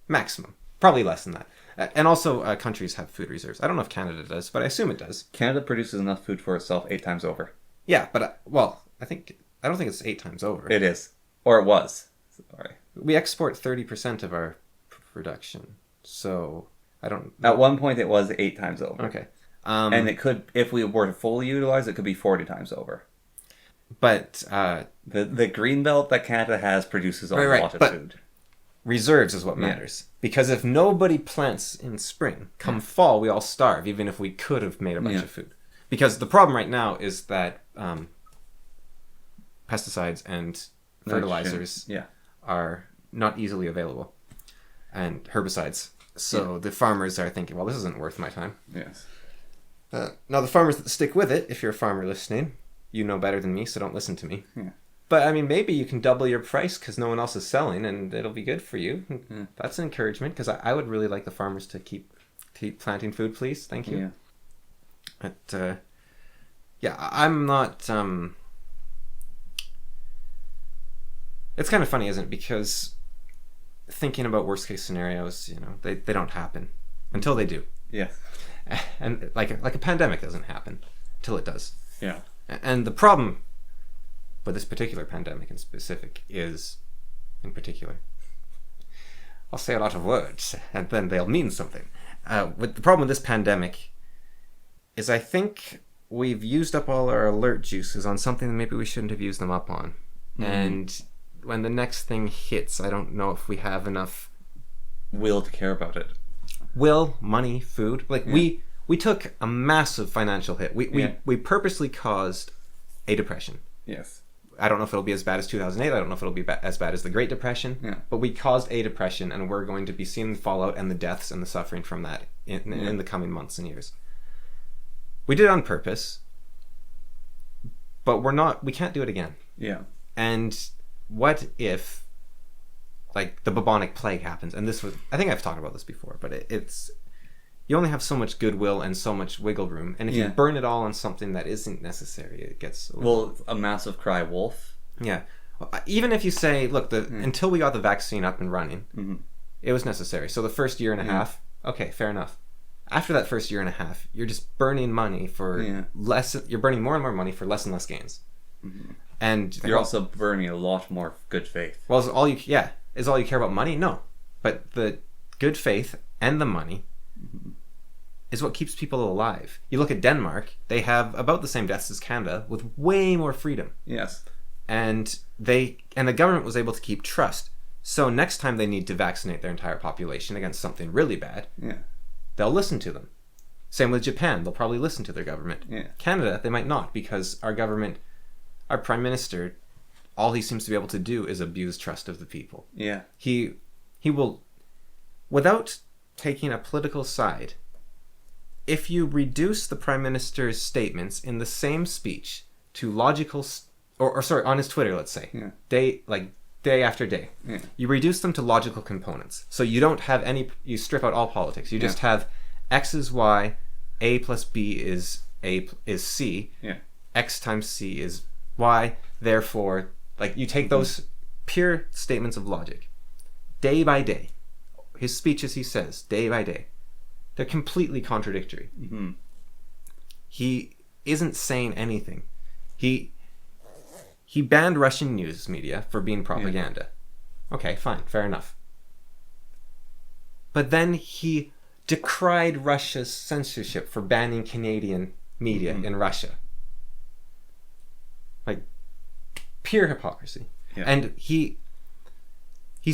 Maximum, probably less than that. And also, countries have food reserves. I don't know if Canada does, but I assume it does. Canada produces enough food for itself 8 times over. Yeah, but I don't think it's 8 times over. It is. Or it was. Sorry. We export 30% of our production, so I don't. At one point, it was 8 times over. Okay. And it could, if we were to fully utilize it, could be 40 times over. But the green belt that Canada has produces a lot of food. Reserves is what matters. Because if nobody plants in spring, come fall, we all starve, even if we could have made a bunch of food. Because the problem right now is that pesticides and fertilizers are not easily available, and herbicides. So the farmers are thinking, well, this isn't worth my time. Yes. Now, the farmers that stick with it, if you're a farmer listening, you know better than me, so don't listen to me. Yeah. But, I mean, maybe you can double your price because no one else is selling, and it'll be good for you. That's an encouragement, because I would really like the farmers to keep planting food, please. Thank you. Yeah. But, I'm not... It's kind of funny, isn't it? Because thinking about worst-case scenarios, they don't happen until they do. Yeah. And like a pandemic doesn't happen until it does. Yeah. And the problem with this particular pandemic in specific is, in particular, I'll say a lot of words and then they'll mean something. The problem with this pandemic is I think we've used up all our alert juices on something that maybe we shouldn't have used them up on. And when the next thing hits, I don't know if we have enough will to care about it. Will, money, food. Like we took a massive financial hit. We purposely caused a depression. Yes. I don't know if it'll be as bad as 2008. I don't know if it'll be as bad as the Great Depression. Yeah. But we caused a depression, and we're going to be seeing the fallout and the deaths and the suffering from that in the coming months and years. We did it on purpose, but we can't do it again. Yeah. And what if, like, the bubonic plague happens? And I think I've talked about this before, but it's you only have so much goodwill and so much wiggle room, and if you burn it all on something that isn't necessary, it gets a massive cry wolf. Yeah. Even if you say, look, until we got the vaccine up and running, it was necessary. So the first year and a half, okay, fair enough. After that first year and a half, you're just burning money for less. You're burning more and more money for less and less gains, and you're also burning a lot more good faith. Well, is all you care about money? No, but the good faith and the money is what keeps people alive. You look at Denmark; they have about the same deaths as Canada, with way more freedom. Yes, and the government was able to keep trust. So next time they need to vaccinate their entire population against something really bad, they'll listen to them. Same with Japan; they'll probably listen to their government. Canada, they might not, because our government, our prime minister, all he seems to be able to do is abuse trust of the people. Yeah, he will, without taking a political side. If you reduce the prime minister's statements in the same speech to logical, on his Twitter, let's say, day after day, you reduce them to logical components. So you don't have you strip out all politics. You just have X is Y, A plus B is C, X times C is Y, therefore, like, you take those pure statements of logic, day by day, his speeches he says, day by day, they're completely contradictory. He isn't saying anything. He banned Russian news media for being propaganda. Okay, fine, fair enough. But then he decried Russia's censorship for banning Canadian media in Russia. Like, pure hypocrisy. Yeah. And he's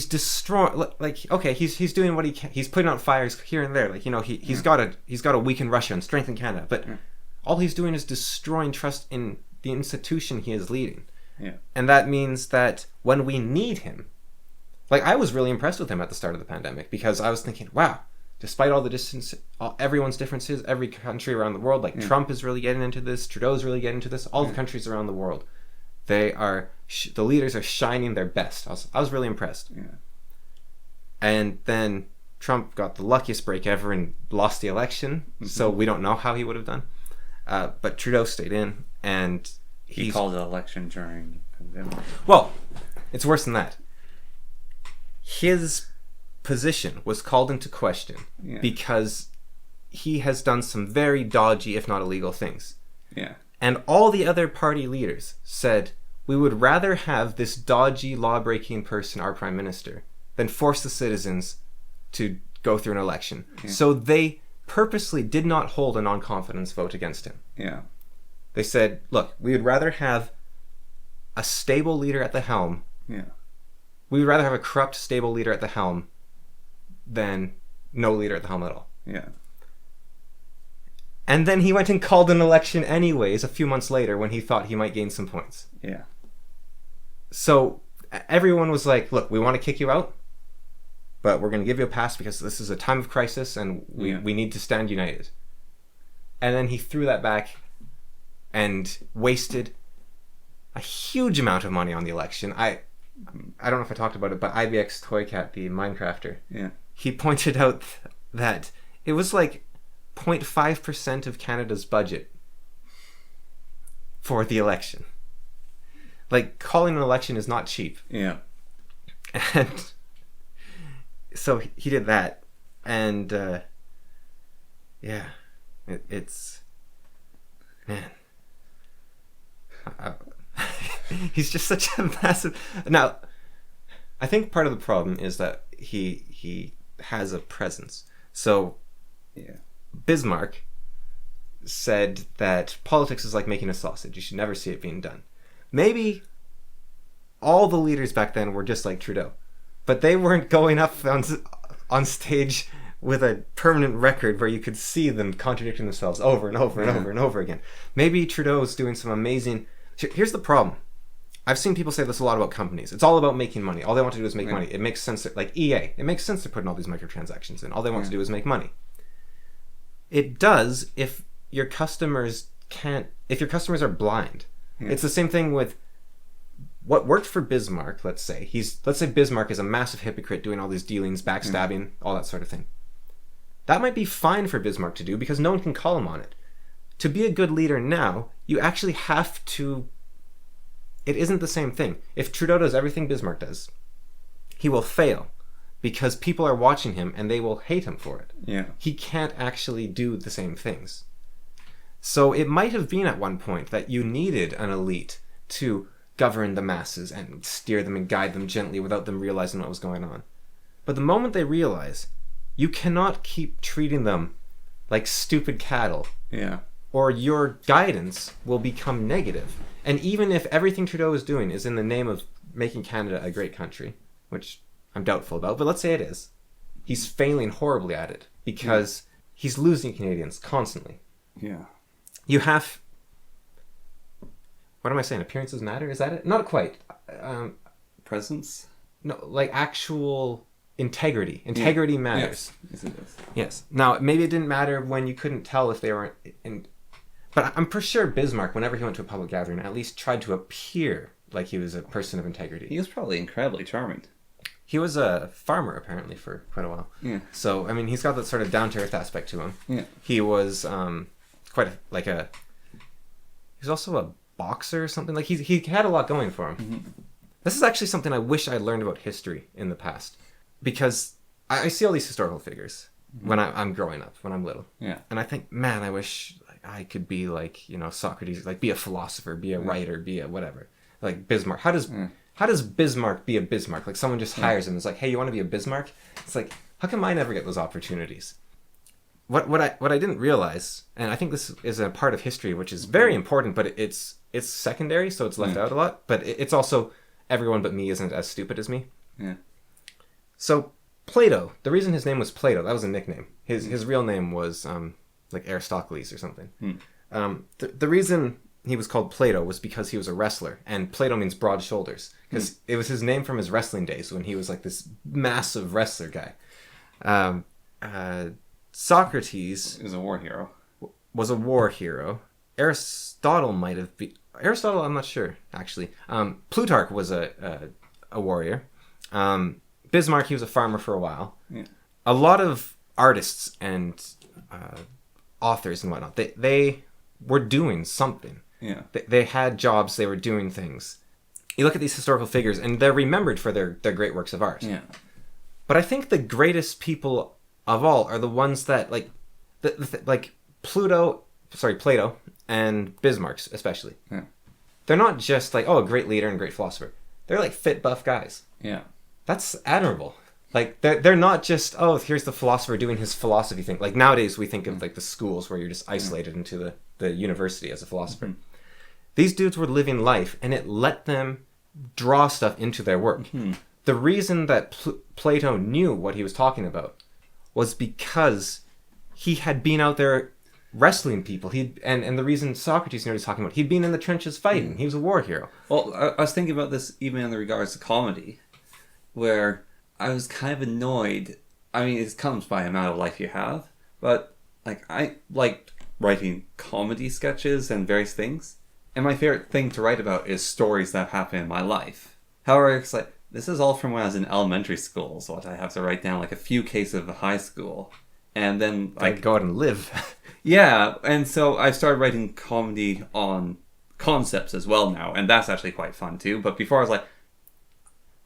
destroying, like, okay, he's doing what he can. He's putting out fires here and there. Like, he's got to weaken Russia and strengthen Canada. But all he's doing is destroying trust in the institution he is leading. Yeah. And that means that when we need him, like, I was really impressed with him at the start of the pandemic, because I was thinking, wow, despite all the distance, everyone's differences, every country around the world, like Trump is really getting into this, Trudeau's really getting into this, all the countries around the world, they are, the leaders are shining their best. I was really impressed. Yeah. And then Trump got the luckiest break ever and lost the election, so we don't know how he would have done. But Trudeau stayed in, and he called an election during the pandemic. Well, it's worse than that. His position was called into question because he has done some very dodgy, if not illegal, things. Yeah. And all the other party leaders said, we would rather have this dodgy, law-breaking person, our prime minister, than force the citizens to go through an election. Yeah. So they purposely did not hold a non-confidence vote against him. Yeah. They said, look, we would rather have a stable leader at the helm. Yeah. We would rather have a corrupt, stable leader at the helm than no leader at the helm at all. Yeah. And then he went and called an election anyways a few months later when he thought he might gain some points. Yeah. So everyone was like, look, we want to kick you out, but we're going to give you a pass because this is a time of crisis and we need to stand united. And then he threw that back and wasted a huge amount of money on the election. I don't know if I talked about it, but IBX Toycat, the Minecrafter, he pointed out that it was like 0.5% of Canada's budget for the election. Like, calling an election is not cheap. Yeah. And so he did that. And, it's... Man. He's just such a massive... Now, I think part of the problem is that he has a presence. So, Bismarck said that politics is like making a sausage. You should never see it being done. Maybe all the leaders back then were just like Trudeau, but they weren't going up on stage with a permanent record where you could see them contradicting themselves over and over and over and over again. Maybe Trudeau's doing some amazing... Here's the problem. I've seen people say this a lot about companies. It's all about making money. All they want to do is make money. It makes sense. Like EA, it makes sense to put in all these microtransactions in. All they want to do is make money. It does if your customers are blind. It's the same thing with what worked for Bismarck. Let's say Bismarck is a massive hypocrite doing all these dealings, backstabbing, all that sort of thing. That might be fine for Bismarck to do because no one can call him on it. To be a good leader now, you actually have to... It isn't the same thing. If Trudeau does everything Bismarck does, he will fail because people are watching him and they will hate him for it. Yeah. He can't actually do the same things. So it might have been at one point that you needed an elite to govern the masses and steer them and guide them gently without them realizing what was going on. But the moment they realize, you cannot keep treating them like stupid cattle. Yeah. Or your guidance will become negative. And even if everything Trudeau is doing is in the name of making Canada a great country, which I'm doubtful about, but let's say it is, he's failing horribly at it because he's losing Canadians constantly. Yeah. You have... What am I saying? Appearances matter? Is that it? Not quite. Presence? No, like actual integrity. Integrity matters. Yes, it does. Yes. Now, maybe it didn't matter when you couldn't tell if they were in... But I'm pretty sure Bismarck, whenever he went to a public gathering, at least tried to appear like he was a person of integrity. He was probably incredibly charming. He was a farmer, apparently, for quite a while. Yeah. So, I mean, he's got that sort of down-to-earth aspect to him. Yeah. He was quite he was also a boxer or something. Like, he had a lot going for him. Mm-hmm. This is actually something I wish I learned about history in the past. Because I see all these historical figures when I'm growing up, when I'm little. Yeah. And I think, man, I wish I could be like, Socrates, like be a philosopher, be a writer, be a whatever. Like Bismarck. How does Bismarck be a Bismarck? Like someone just hires him and is like, hey, you want to be a Bismarck? It's like, how come I never get those opportunities? What I didn't realize, and I think this is a part of history which is very important, but it's secondary, so it's left out a lot. But it's also everyone but me isn't as stupid as me. Yeah. So Plato, the reason his name was Plato, that was a nickname. His real name was like Aristocles or something. The reason he was called Plato was because he was a wrestler, and Plato means broad shoulders, because it was his name from his wrestling days when he was like this massive wrestler guy. Socrates He was a war hero. was a war hero. Aristotle might have been... Aristotle, I'm not sure, actually. Plutarch was a warrior. Bismarck, he was a farmer for a while. Yeah. A lot of artists and authors and whatnot, they were doing something. Yeah. They had jobs, they were doing things. You look at these historical figures, and they're remembered for their great works of art. Yeah. But I think the greatest people of all are the ones that, like, like Plato and Bismarck especially. Yeah. They're not just like, oh, a great leader and great philosopher. They're like fit, buff guys. Yeah. That's admirable. Like, they're not just, oh, here's the philosopher doing his philosophy thing. Like, nowadays we think of, like, the schools where you're just isolated into the university as a philosopher. Mm-hmm. These dudes were living life, and it let them draw stuff into their work. Mm-hmm. The reason that Plato knew what he was talking about was because he had been out there wrestling people. And the reason Socrates knew what he was talking about, he'd been in the trenches fighting. He was a war hero. Well, I was thinking about this even in regards to comedy, where I was kind of annoyed. I mean, it comes by the amount of life you have, but like I liked writing comedy sketches and various things. And my favorite thing to write about is stories that happen in my life. However, it's like, this is all from when I was in elementary school, so I have to write down like a few cases of high school. And then like go out and live. Yeah, and so I started writing comedy on concepts as well now, and that's actually quite fun too. But before I was like,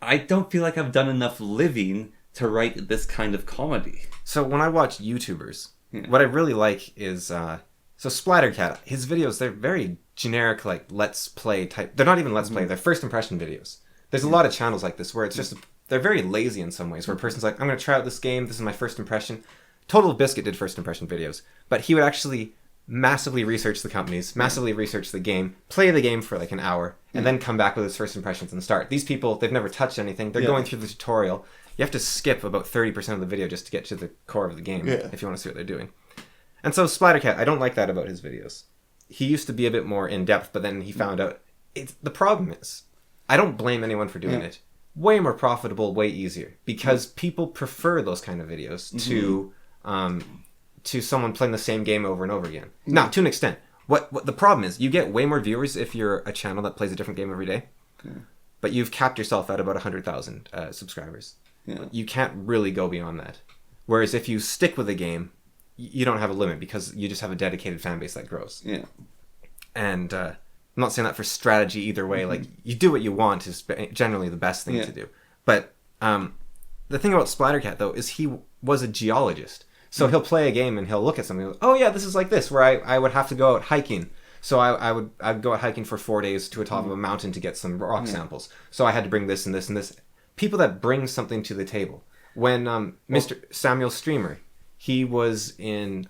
I don't feel like I've done enough living to write this kind of comedy. So when I watch YouTubers, what I really like is so Splattercat. His videos, they're very generic, like let's play type. They're not even let's play. They're first impression videos. There's a lot of channels like this where it's just they're very lazy in some ways. Where a person's like, I'm going to try out this game. This is my first impression. Total Biscuit did first impression videos, but he would actually massively research the companies, massively research the game, play the game for like an hour, and then come back with his first impressions and start. These people, they've never touched anything. They're going through the tutorial. You have to skip about 30% of the video just to get to the core of the game if you want to see what they're doing. And so Splattercat, I don't like that about his videos. He used to be a bit more in-depth, but then he found out... the problem is, I don't blame anyone for doing it. Way more profitable, way easier. Because people prefer those kind of videos to someone playing the same game over and over again. Now, to an extent. What the problem is, you get way more viewers if you're a channel that plays a different game every day. But you've capped yourself at about 100,000 subscribers. You can't really go beyond that. Whereas if you stick with a game, you don't have a limit because you just have a dedicated fan base that grows. And I'm not saying that for strategy either way. Like, you do what you want is generally the best thing to do. But the thing about Splattercat, though, is he was a geologist. So he'll play a game and he'll look at something and go, oh yeah, this is like this, where I would have to go out hiking. So I'd go out hiking for 4 days to the top of a mountain to get some rock samples. So I had to bring this and this and this. People that bring something to the table. When Mr. Samuel Streamer, he was in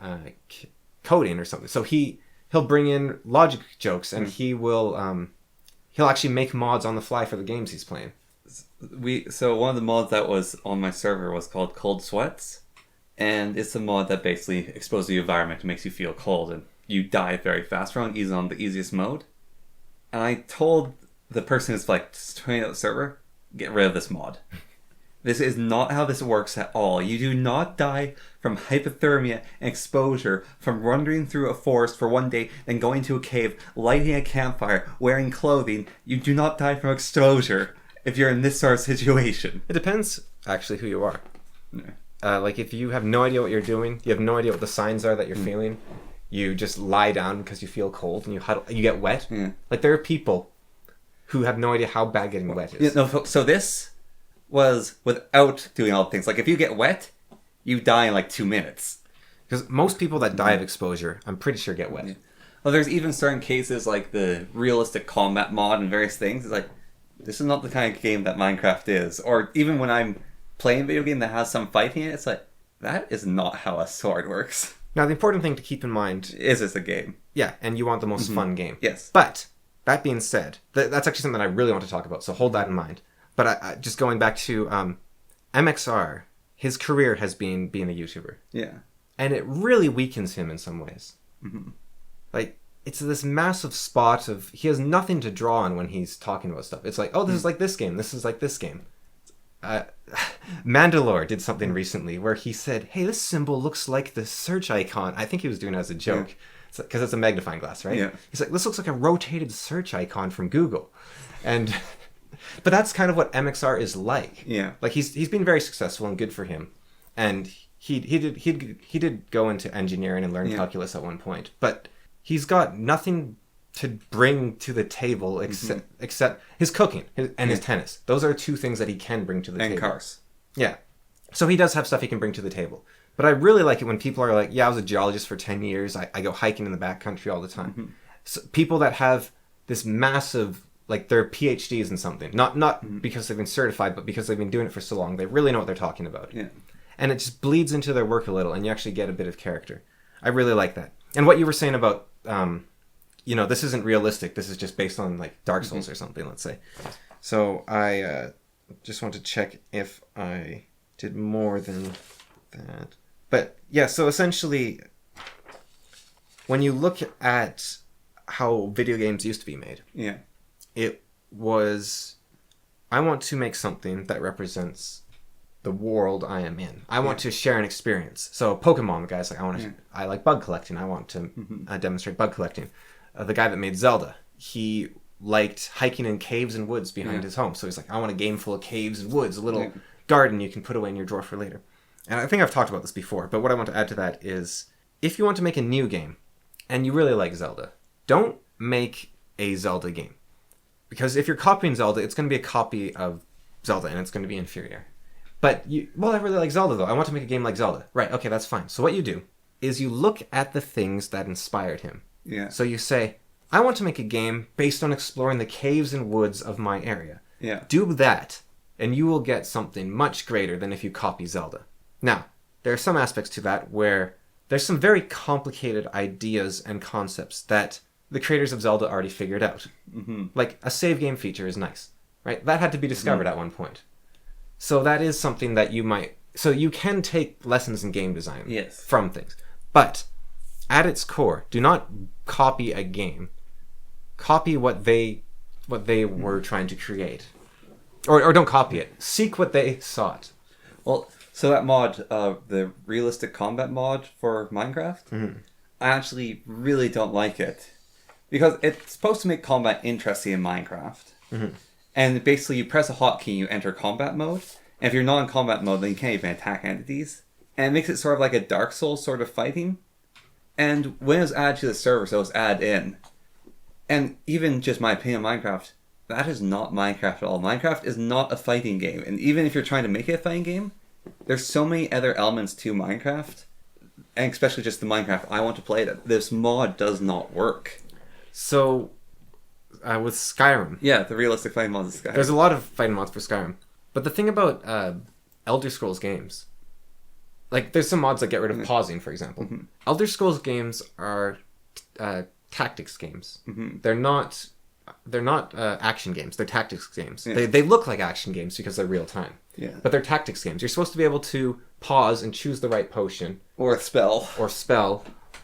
coding or something. So he'll bring in logic jokes and he'll actually make mods on the fly for the games he's playing. So one of the mods that was on my server was called Cold Sweats. And it's a mod that basically exposes the environment and makes you feel cold, and you die very fast on the easiest mode. And I told the person who's like trying out the server, get rid of this mod. This is not how this works at all. You do not die from hypothermia and exposure from wandering through a forest for 1 day, then going to a cave, lighting a campfire, wearing clothing. You do not die from exposure if you're in this sort of situation. It depends, actually, who you are. Like, if you have no idea what you're doing, you have no idea what the signs are that you're feeling, you just lie down because you feel cold and you get wet. Like, there are people who have no idea how bad getting wet is. So this was without doing all the things. Like, if you get wet, you die in like 2 minutes. Because most people that die of exposure, I'm pretty sure get wet. Well, there's even certain cases like the realistic combat mod and various things. It's like, this is not the kind of game that Minecraft is. Or even when I'm play a video game that has some fighting in it, it's like, that is not how a sword works. Now, the important thing to keep in mind Is this a game? Yeah, and you want the most fun game. Yes. But, that being said, that's actually something that I really want to talk about, so hold that in mind. But just going back to MXR, his career has been being a YouTuber. Yeah. And it really weakens him in some ways. Mm-hmm. Like, it's this massive spot of... He has nothing to draw on when he's talking about stuff. It's like, oh, this is like this game. This is like this game. Mandalore did something recently where he said, hey, this symbol looks like the search icon. I think he was doing it as a joke. Because it's a magnifying glass, right? Yeah. He's like, this looks like a rotated search icon from Google. And... But that's kind of what MXR is like. Yeah. Like, he's been very successful and good for him. And he did go into engineering and learn calculus at one point. But he's got nothing to bring to the table except his cooking and his tennis. Those are two things that he can bring to the table. And cars. Yeah. So he does have stuff he can bring to the table. But I really like it when people are like, yeah, I was a geologist for 10 years. I go hiking in the backcountry all the time. Mm-hmm. So people that have this massive... Like, they're PhDs in something. Not because they've been certified, but because they've been doing it for so long. They really know what they're talking about. Yeah. And it just bleeds into their work a little, and you actually get a bit of character. I really like that. And what you were saying about, this isn't realistic. This is just based on, like, Dark Souls or something, let's say. So I just want to check if I did more than that. But, yeah, so essentially, when you look at how video games used to be made... Yeah. It was, I want to make something that represents the world I am in. I want to share an experience. So Pokemon, guys, like I like bug collecting. I want to demonstrate bug collecting. The guy that made Zelda, he liked hiking in caves and woods behind his home. So he's like, I want a game full of caves and woods, a little garden you can put away in your drawer for later. And I think I've talked about this before, but what I want to add to that is, if you want to make a new game, and you really like Zelda, don't make a Zelda game. Because if you're copying Zelda, it's going to be a copy of Zelda, and it's going to be inferior. But I really like Zelda, though. I want to make a game like Zelda. Right, okay, that's fine. So what you do is you look at the things that inspired him. Yeah. So you say, I want to make a game based on exploring the caves and woods of my area. Yeah. Do that, and you will get something much greater than if you copy Zelda. Now, there are some aspects to that where there's some very complicated ideas and concepts that the creators of Zelda already figured out. Mm-hmm. Like, a save game feature is nice, right? That had to be discovered at one point. So that is something that you might... So you can take lessons in game design from things. But, at its core, do not copy a game. Copy what they were trying to create. Or don't copy it. Seek what they sought. Well, so that mod, the realistic combat mod for Minecraft, I actually really don't like it. Because it's supposed to make combat interesting in Minecraft. Mm-hmm. And basically you press a hotkey and you enter combat mode. And if you're not in combat mode, then you can't even attack entities. And it makes it sort of like a Dark Souls sort of fighting. And when it was added to the server, so it was added in. And even just my opinion on Minecraft, that is not Minecraft at all. Minecraft is not a fighting game. And even if you're trying to make it a fighting game, there's so many other elements to Minecraft, and especially just the Minecraft I want to play, that this mod does not work. So, with Skyrim... Yeah, the realistic fighting mods of Skyrim. There's a lot of fighting mods for Skyrim. But the thing about Elder Scrolls games... Like, there's some mods that get rid of pausing, for example. Mm-hmm. Elder Scrolls games are tactics games. Mm-hmm. They're not action games. They're tactics games. Yeah. They look like action games because they're real time. Yeah. But they're tactics games. You're supposed to be able to pause and choose the right potion. Or spell.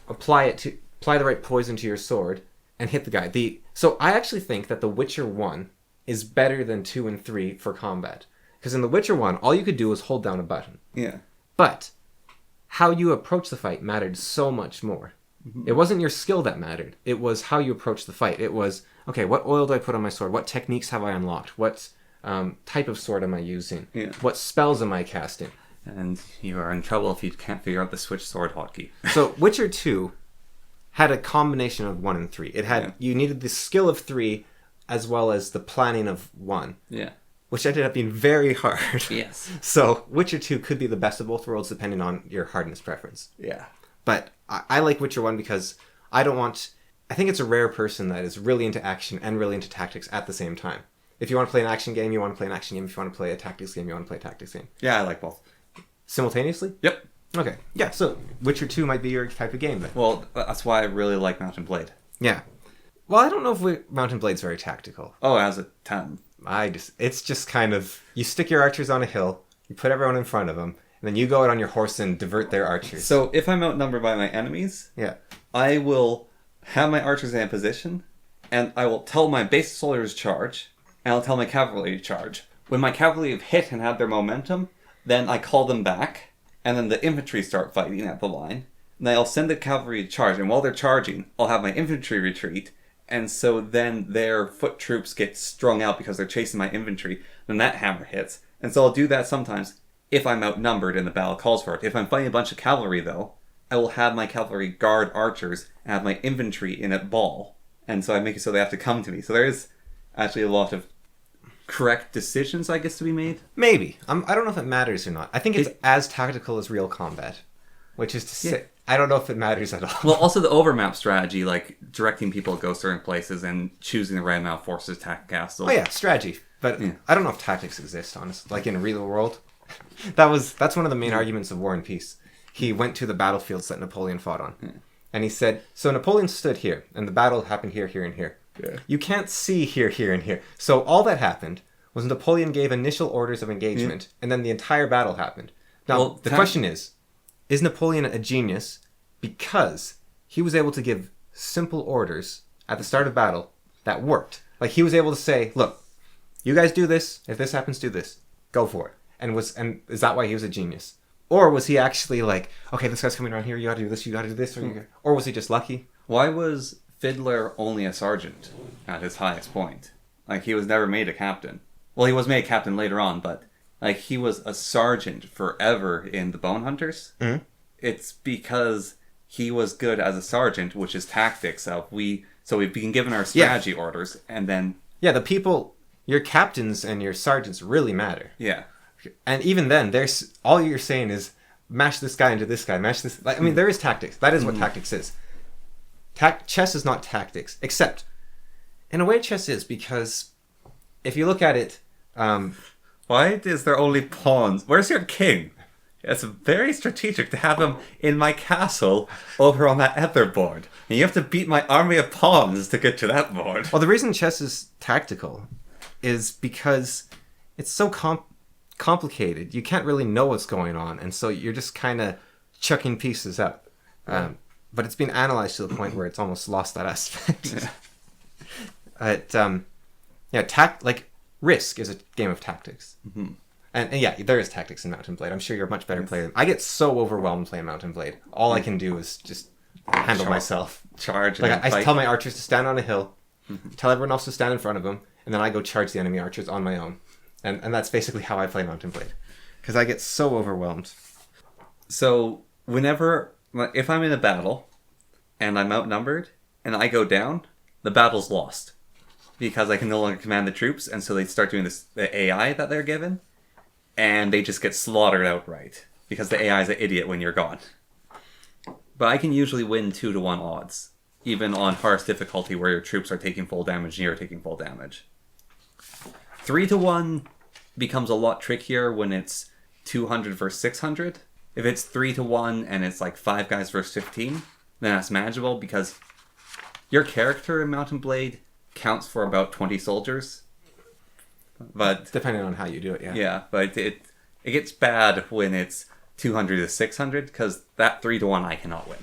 Apply the right poison to your sword, and hit the guy. So I actually think that The Witcher 1 is better than 2 and 3 for combat. Because in The Witcher 1, all you could do was hold down a button. Yeah. But how you approach the fight mattered so much more. Mm-hmm. It wasn't your skill that mattered. It was how you approached the fight. It was, okay, what oil do I put on my sword? What techniques have I unlocked? What type of sword am I using? Yeah. What spells am I casting? And you are in trouble if you can't figure out the switch sword hotkey. So Witcher 2 had a combination of 1 and 3. It had you needed the skill of 3 as well as the planning of 1. Yeah. Which ended up being very hard. Yes. So Witcher 2 could be the best of both worlds depending on your hardness preference. Yeah. But I like Witcher 1 because I think it's a rare person that is really into action and really into tactics at the same time. If you want to play an action game, you want to play an action game. If you want to play a tactics game, you want to play a tactics game. Yeah, I like both. Simultaneously? Yep. Okay. Yeah, so Witcher 2 might be your type of game then. Well, that's why I really like Mount and Blade. Yeah. Well, I don't know if Mount and Blade's very tactical. Oh, as a 10. It's just kind of, you stick your archers on a hill, you put everyone in front of them, and then you go out on your horse and divert their archers. So if I'm outnumbered by my enemies, yeah, I will have my archers in a position, and I will tell my base soldiers charge, and I'll tell my cavalry to charge. When my cavalry have hit and have their momentum, then I call them back, and then the infantry start fighting at the line. And I'll send the cavalry to charge, and while they're charging, I'll have my infantry retreat, and so then their foot troops get strung out because they're chasing my infantry, then that hammer hits. And so I'll do that sometimes if I'm outnumbered and the battle calls for it. If I'm fighting a bunch of cavalry, though, I will have my cavalry guard archers and have my infantry in a ball. And so I make it so they have to come to me. So there is actually a lot of correct decisions, I guess, to be made. Maybe. I don't know if it matters or not. I think it's as tactical as real combat. Which is to say, I don't know if it matters at all. Well, also the overmap strategy, like directing people to go certain places and choosing the right amount of forces to attack castles. Oh yeah, strategy. But I don't know if tactics exist, honestly. Like in real world. That's one of the main arguments of War and Peace. He went to the battlefields that Napoleon fought on. Yeah. And he said, so Napoleon stood here, and the battle happened here, here, and here. Yeah. You can't see here, here, and here. So all that happened was Napoleon gave initial orders of engagement, and then the entire battle happened. Now, the question is Napoleon a genius because he was able to give simple orders at the start of battle that worked? Like, he was able to say, look, you guys do this. If this happens, do this. Go for it. And is that why he was a genius? Or was he actually like, okay, this guy's coming around here, you gotta do this, you gotta do this, or was he just lucky? Why was Fiddler only a sergeant at his highest point? Like, he was never made a captain. Well, he was made a captain later on, but like, he was a sergeant forever in the Bone Hunters. Mm-hmm. It's because he was good as a sergeant, which is tactics. So we've been given our strategy orders, and then... Yeah, the people, your captains and your sergeants really matter. Yeah. And even then, there's all you're saying is mash this guy into this guy, mash this. Like, I mean, there is tactics. That is what tactics is. Chess is not tactics, except in a way, chess is, because if you look at it, why is there only pawns? Where's your king? It's very strategic to have him in my castle over on that other board, and you have to beat my army of pawns to get to that board. Well, the reason chess is tactical is because it's so complicated. You can't really know what's going on, and so you're just kind of chucking pieces up. But it's been analyzed to the point where it's almost lost that aspect. Risk is a game of tactics. Mm-hmm. And yeah, there is tactics in Mount and Blade. I'm sure you're a much better player. I get so overwhelmed playing Mount and Blade. All I can do is just handle myself. Charge. Like I tell my archers to stand on a hill, tell everyone else to stand in front of them, and then I go charge the enemy archers on my own. And that's basically how I play Mount and Blade. Because I get so overwhelmed. So if I'm in a battle and I'm outnumbered and I go down, the battle's lost. Because I can no longer command the troops, and so they start doing the AI that they're given, and they just get slaughtered outright. Because the AI is an idiot when you're gone. But I can usually win 2-to-1 odds. Even on hardest difficulty where your troops are taking full damage and you're taking full damage. 3-to-1 becomes a lot trickier when it's 200 versus 600. If it's 3-to-1 and it's like 5 guys versus 15, then that's manageable because your character in Mount and Blade counts for about 20 soldiers. But depending on how you do it, yeah. Yeah, but it gets bad when it's 200 to 600 because that 3-to-1 I cannot win.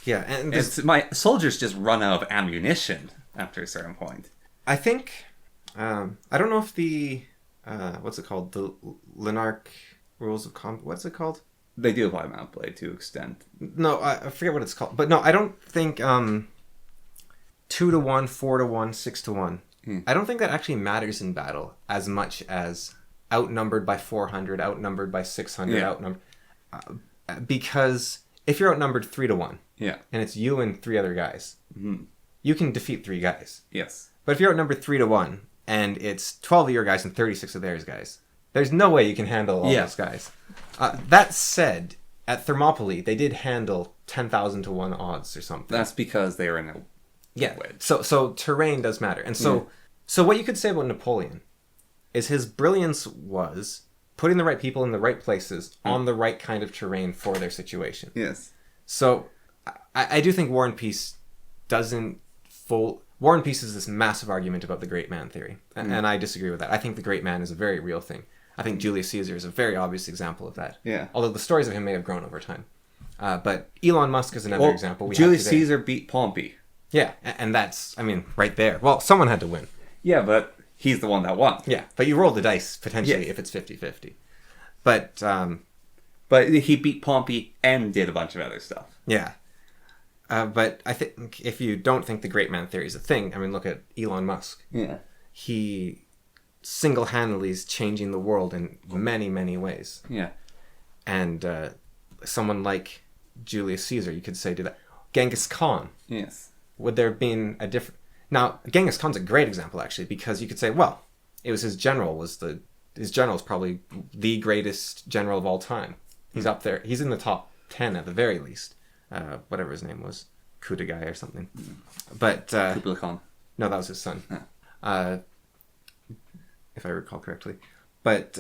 Yeah, and my soldiers just run out of ammunition after a certain point. I think I don't know if the what's it called? The Linarch rules of combat. What's it called? They do apply Mount Blade to extent. No, I forget what it's called. But no, I don't think 2-to-1, 4-to-1, 6-to-1. I don't think that actually matters in battle as much as outnumbered by 400, outnumbered by 600, outnumbered. Because if you're outnumbered 3-to-1, and it's you and 3 other guys, you can defeat 3 guys. Yes. But if you're outnumbered 3-to-1 and it's 12 of your guys and 36 of theirs guys, there's no way you can handle all those guys. That said, at Thermopylae, they did handle 10,000 to 1 odds or something. That's because they were in a wedge. So terrain does matter. And so So what you could say about Napoleon is his brilliance was putting the right people in the right places on the right kind of terrain for their situation. Yes. So I do think War and Peace doesn't full... War and Peace is this massive argument about the great man theory. And I disagree with that. I think the great man is a very real thing. I think Julius Caesar is a very obvious example of that. Yeah. Although the stories of him may have grown over time. But Elon Musk is another example. Julius Caesar beat Pompey. Yeah, and that's, I mean, right there. Well, someone had to win. Yeah, but he's the one that won. Yeah, but you roll the dice, potentially, if it's 50-50. But he beat Pompey and did a bunch of other stuff. Yeah. But I think if you don't think the great man theory is a thing, I mean, look at Elon Musk. Yeah. He single-handedly is changing the world in many, many ways. Yeah. And someone like Julius Caesar, you could say, did that. Genghis Khan. Yes. Would there have been a different... Now, Genghis Khan's a great example, actually, because you could say, well, it was his general His general is probably the greatest general of all time. He's up there. He's in the top 10 at the very least. Whatever his name was. Kudagai or something. But... Kublai Khan. No, that was his son. Yeah. If I recall correctly. But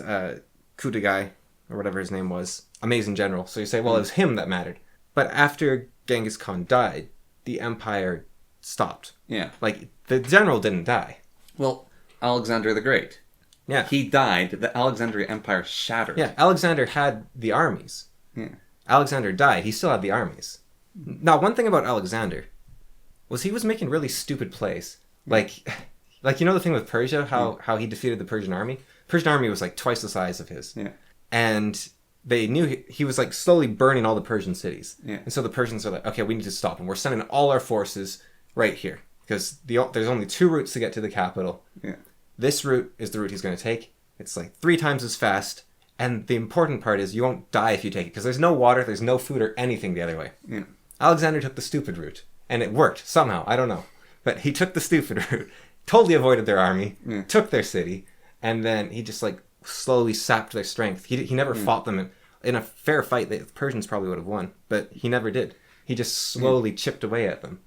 Kudagai, or whatever his name was, amazing general. So you say, well, it was him that mattered. But after Genghis Khan died, the empire stopped. Yeah. Like, the general didn't die. Well, Alexander the Great. Yeah. He died. The Alexandrian Empire shattered. Yeah, Alexander had the armies. Yeah. Alexander died. He still had the armies. Now, one thing about Alexander was he was making really stupid plays. Like you know the thing with Persia, how he defeated the Persian army? Persian army was like twice the size of his. Yeah. And they knew he was like slowly burning all the Persian cities. Yeah. And so the Persians are like, okay, we need to stop him. We're sending all our forces right here. Because there's only 2 routes to get to the capital. Yeah. This route is the route he's going to take. It's like 3 times as fast. And the important part is you won't die if you take it. Because there's no water, there's no food or anything the other way. Yeah. Alexander took the stupid route. And it worked, somehow. I don't know. But he took the stupid route. Totally avoided their army. Yeah. Took their city. And then he just like slowly sapped their strength. He never fought them. In a fair fight, the Persians probably would have won. But he never did. He just slowly chipped away at them.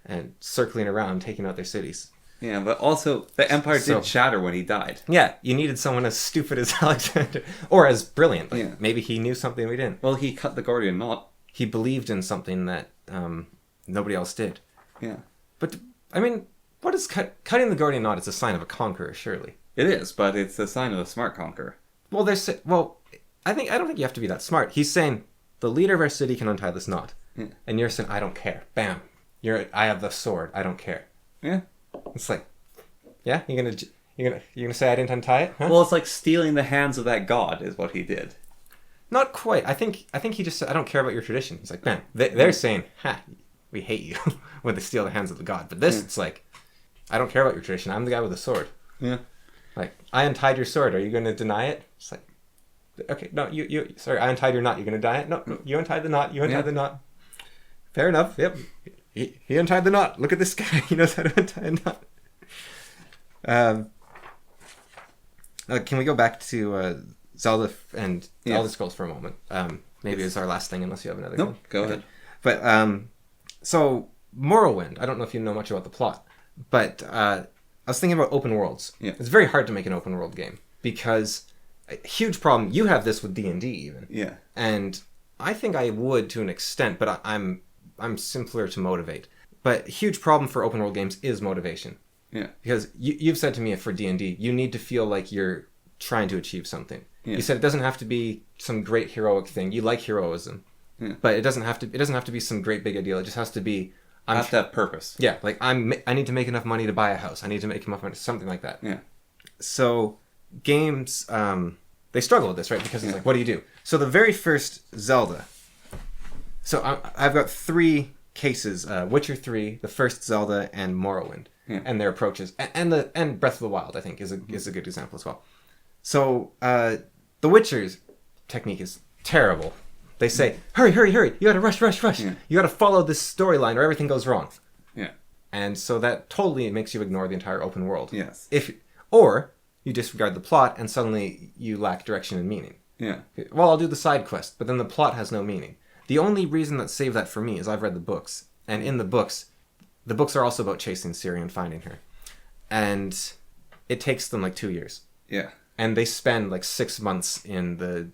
And circling around, taking out their cities. Yeah, but also, the empire did shatter when he died. Yeah, you needed someone as stupid as Alexander. Or as brilliant. Like, Yeah. maybe he knew something we didn't. Well, he cut the Gordian knot. He believed in something that nobody else did. Yeah. But, I mean, what is cutting the Gordian knot is a sign of a conqueror, surely. It is, but it's a sign of a smart conqueror. Well, I don't think you have to be that smart. He's saying, the leader of our city can untie this knot. Yeah. And you're saying, I don't care. Bam. I have the sword. I don't care. Yeah. It's like, yeah, you're gonna say I didn't untie it? Huh? Well, it's like stealing the hands of that god is what he did. Not quite. I think he just said, I don't care about your tradition. He's like, bam. They're saying, ha, we hate you when they steal the hands of the god. But this, it's like, I don't care about your tradition. I'm the guy with the sword. Yeah. Like, I untied your sword. Are you going to deny it? It's like, okay, no, sorry, I untied your knot. You going to deny it? No, you untied the knot. You untied the knot. Fair enough. Yep. He untied the knot. Look at this guy. He knows how to untie a knot. Can we go back to Zelda and Elder Scrolls for a moment? Maybe it's our last thing, unless you have another one. Go ahead. But so Morrowind. I don't know if you know much about the plot, but I was thinking about open worlds. Yeah. It's very hard to make an open world game because a huge problem. You have this with D&D even. Yeah. And I think I would to an extent, but I'm simpler to motivate. But a huge problem for open world games is motivation. Yeah. Because you've said to me for D&D, you need to feel like you're trying to achieve something. Yeah. You said it doesn't have to be some great heroic thing. You like heroism. Yeah. But it doesn't have to be some great big ideal. It just has to be I have to have purpose. Yeah, like I need to make enough money to buy a house. I need to make enough money, something like that. Yeah. So games they struggle with this, right? Because it's like, what do you do? So the very first Zelda. So I've got 3 cases: Witcher 3, the first Zelda, and Morrowind, and their approaches, and Breath of the Wild. I think is a good example as well. So the Witcher's technique is terrible. They say, hurry! You gotta rush! Yeah. You gotta follow this storyline, or everything goes wrong. Yeah. And so that totally makes you ignore the entire open world. Yes. Or you disregard the plot, and suddenly you lack direction and meaning. Yeah. Well, I'll do the side quest, but then the plot has no meaning. The only reason that saved that for me is I've read the books, and in the books are also about chasing Ciri and finding her. And it takes them like 2 years. Yeah. And they spend like 6 months in the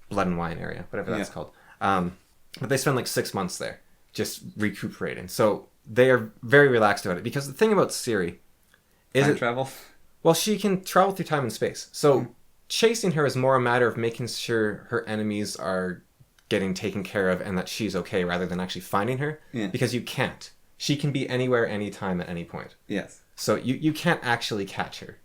Blood and Wine area, whatever that's called. But they spend like 6 months there, just recuperating. So they are very relaxed about it. Because the thing about Ciri is Time travel? Well, she can travel through time and space. So chasing her is more a matter of making sure her enemies are getting taken care of and that she's okay rather than actually finding her. Yeah. Because you can't. She can be anywhere, anytime, at any point. Yes. So you can't actually catch her.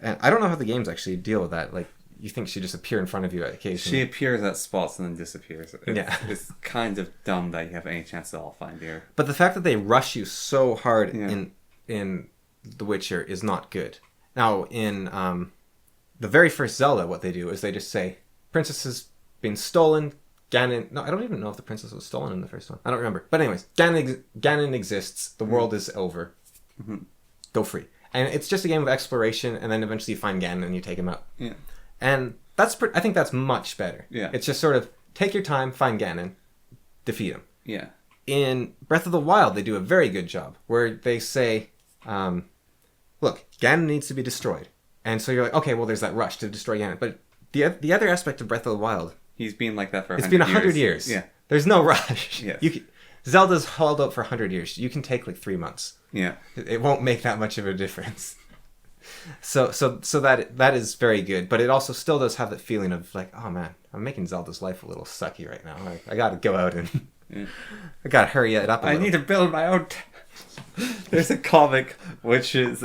And I don't know how the games actually deal with that. Like, you think she just appear in front of you occasionally. She appears at spots and then disappears. It's kind of dumb that you have any chance at all find her. But the fact that they rush you so hard in The Witcher is not good. Now, in the very first Zelda, what they do is they just say, Princess has been stolen. Ganon... No, I don't even know if the princess was stolen in the first one. I don't remember. But anyways, Ganon exists. The world is over. Mm-hmm. Go free. And it's just a game of exploration, and then eventually you find Ganon and you take him out. Yeah. And I think that's much better. Yeah. It's just sort of, take your time, find Ganon, defeat him. Yeah. In Breath of the Wild, they do a very good job, where they say, look, Ganon needs to be destroyed. And so you're like, okay, well, there's that rush to destroy Ganon. But the other aspect of Breath of the Wild... He's been like that for 100 years. It's been 100 years. Yeah. There's no rush. Yes. Zelda's hauled out for 100 years. You can take like 3 months. Yeah. It won't make that much of a difference. So that is very good, but it also still does have that feeling of like, oh man, I'm making Zelda's life a little sucky right now. I gotta go out and I gotta hurry it up a little. I need to build my own There's a comic which is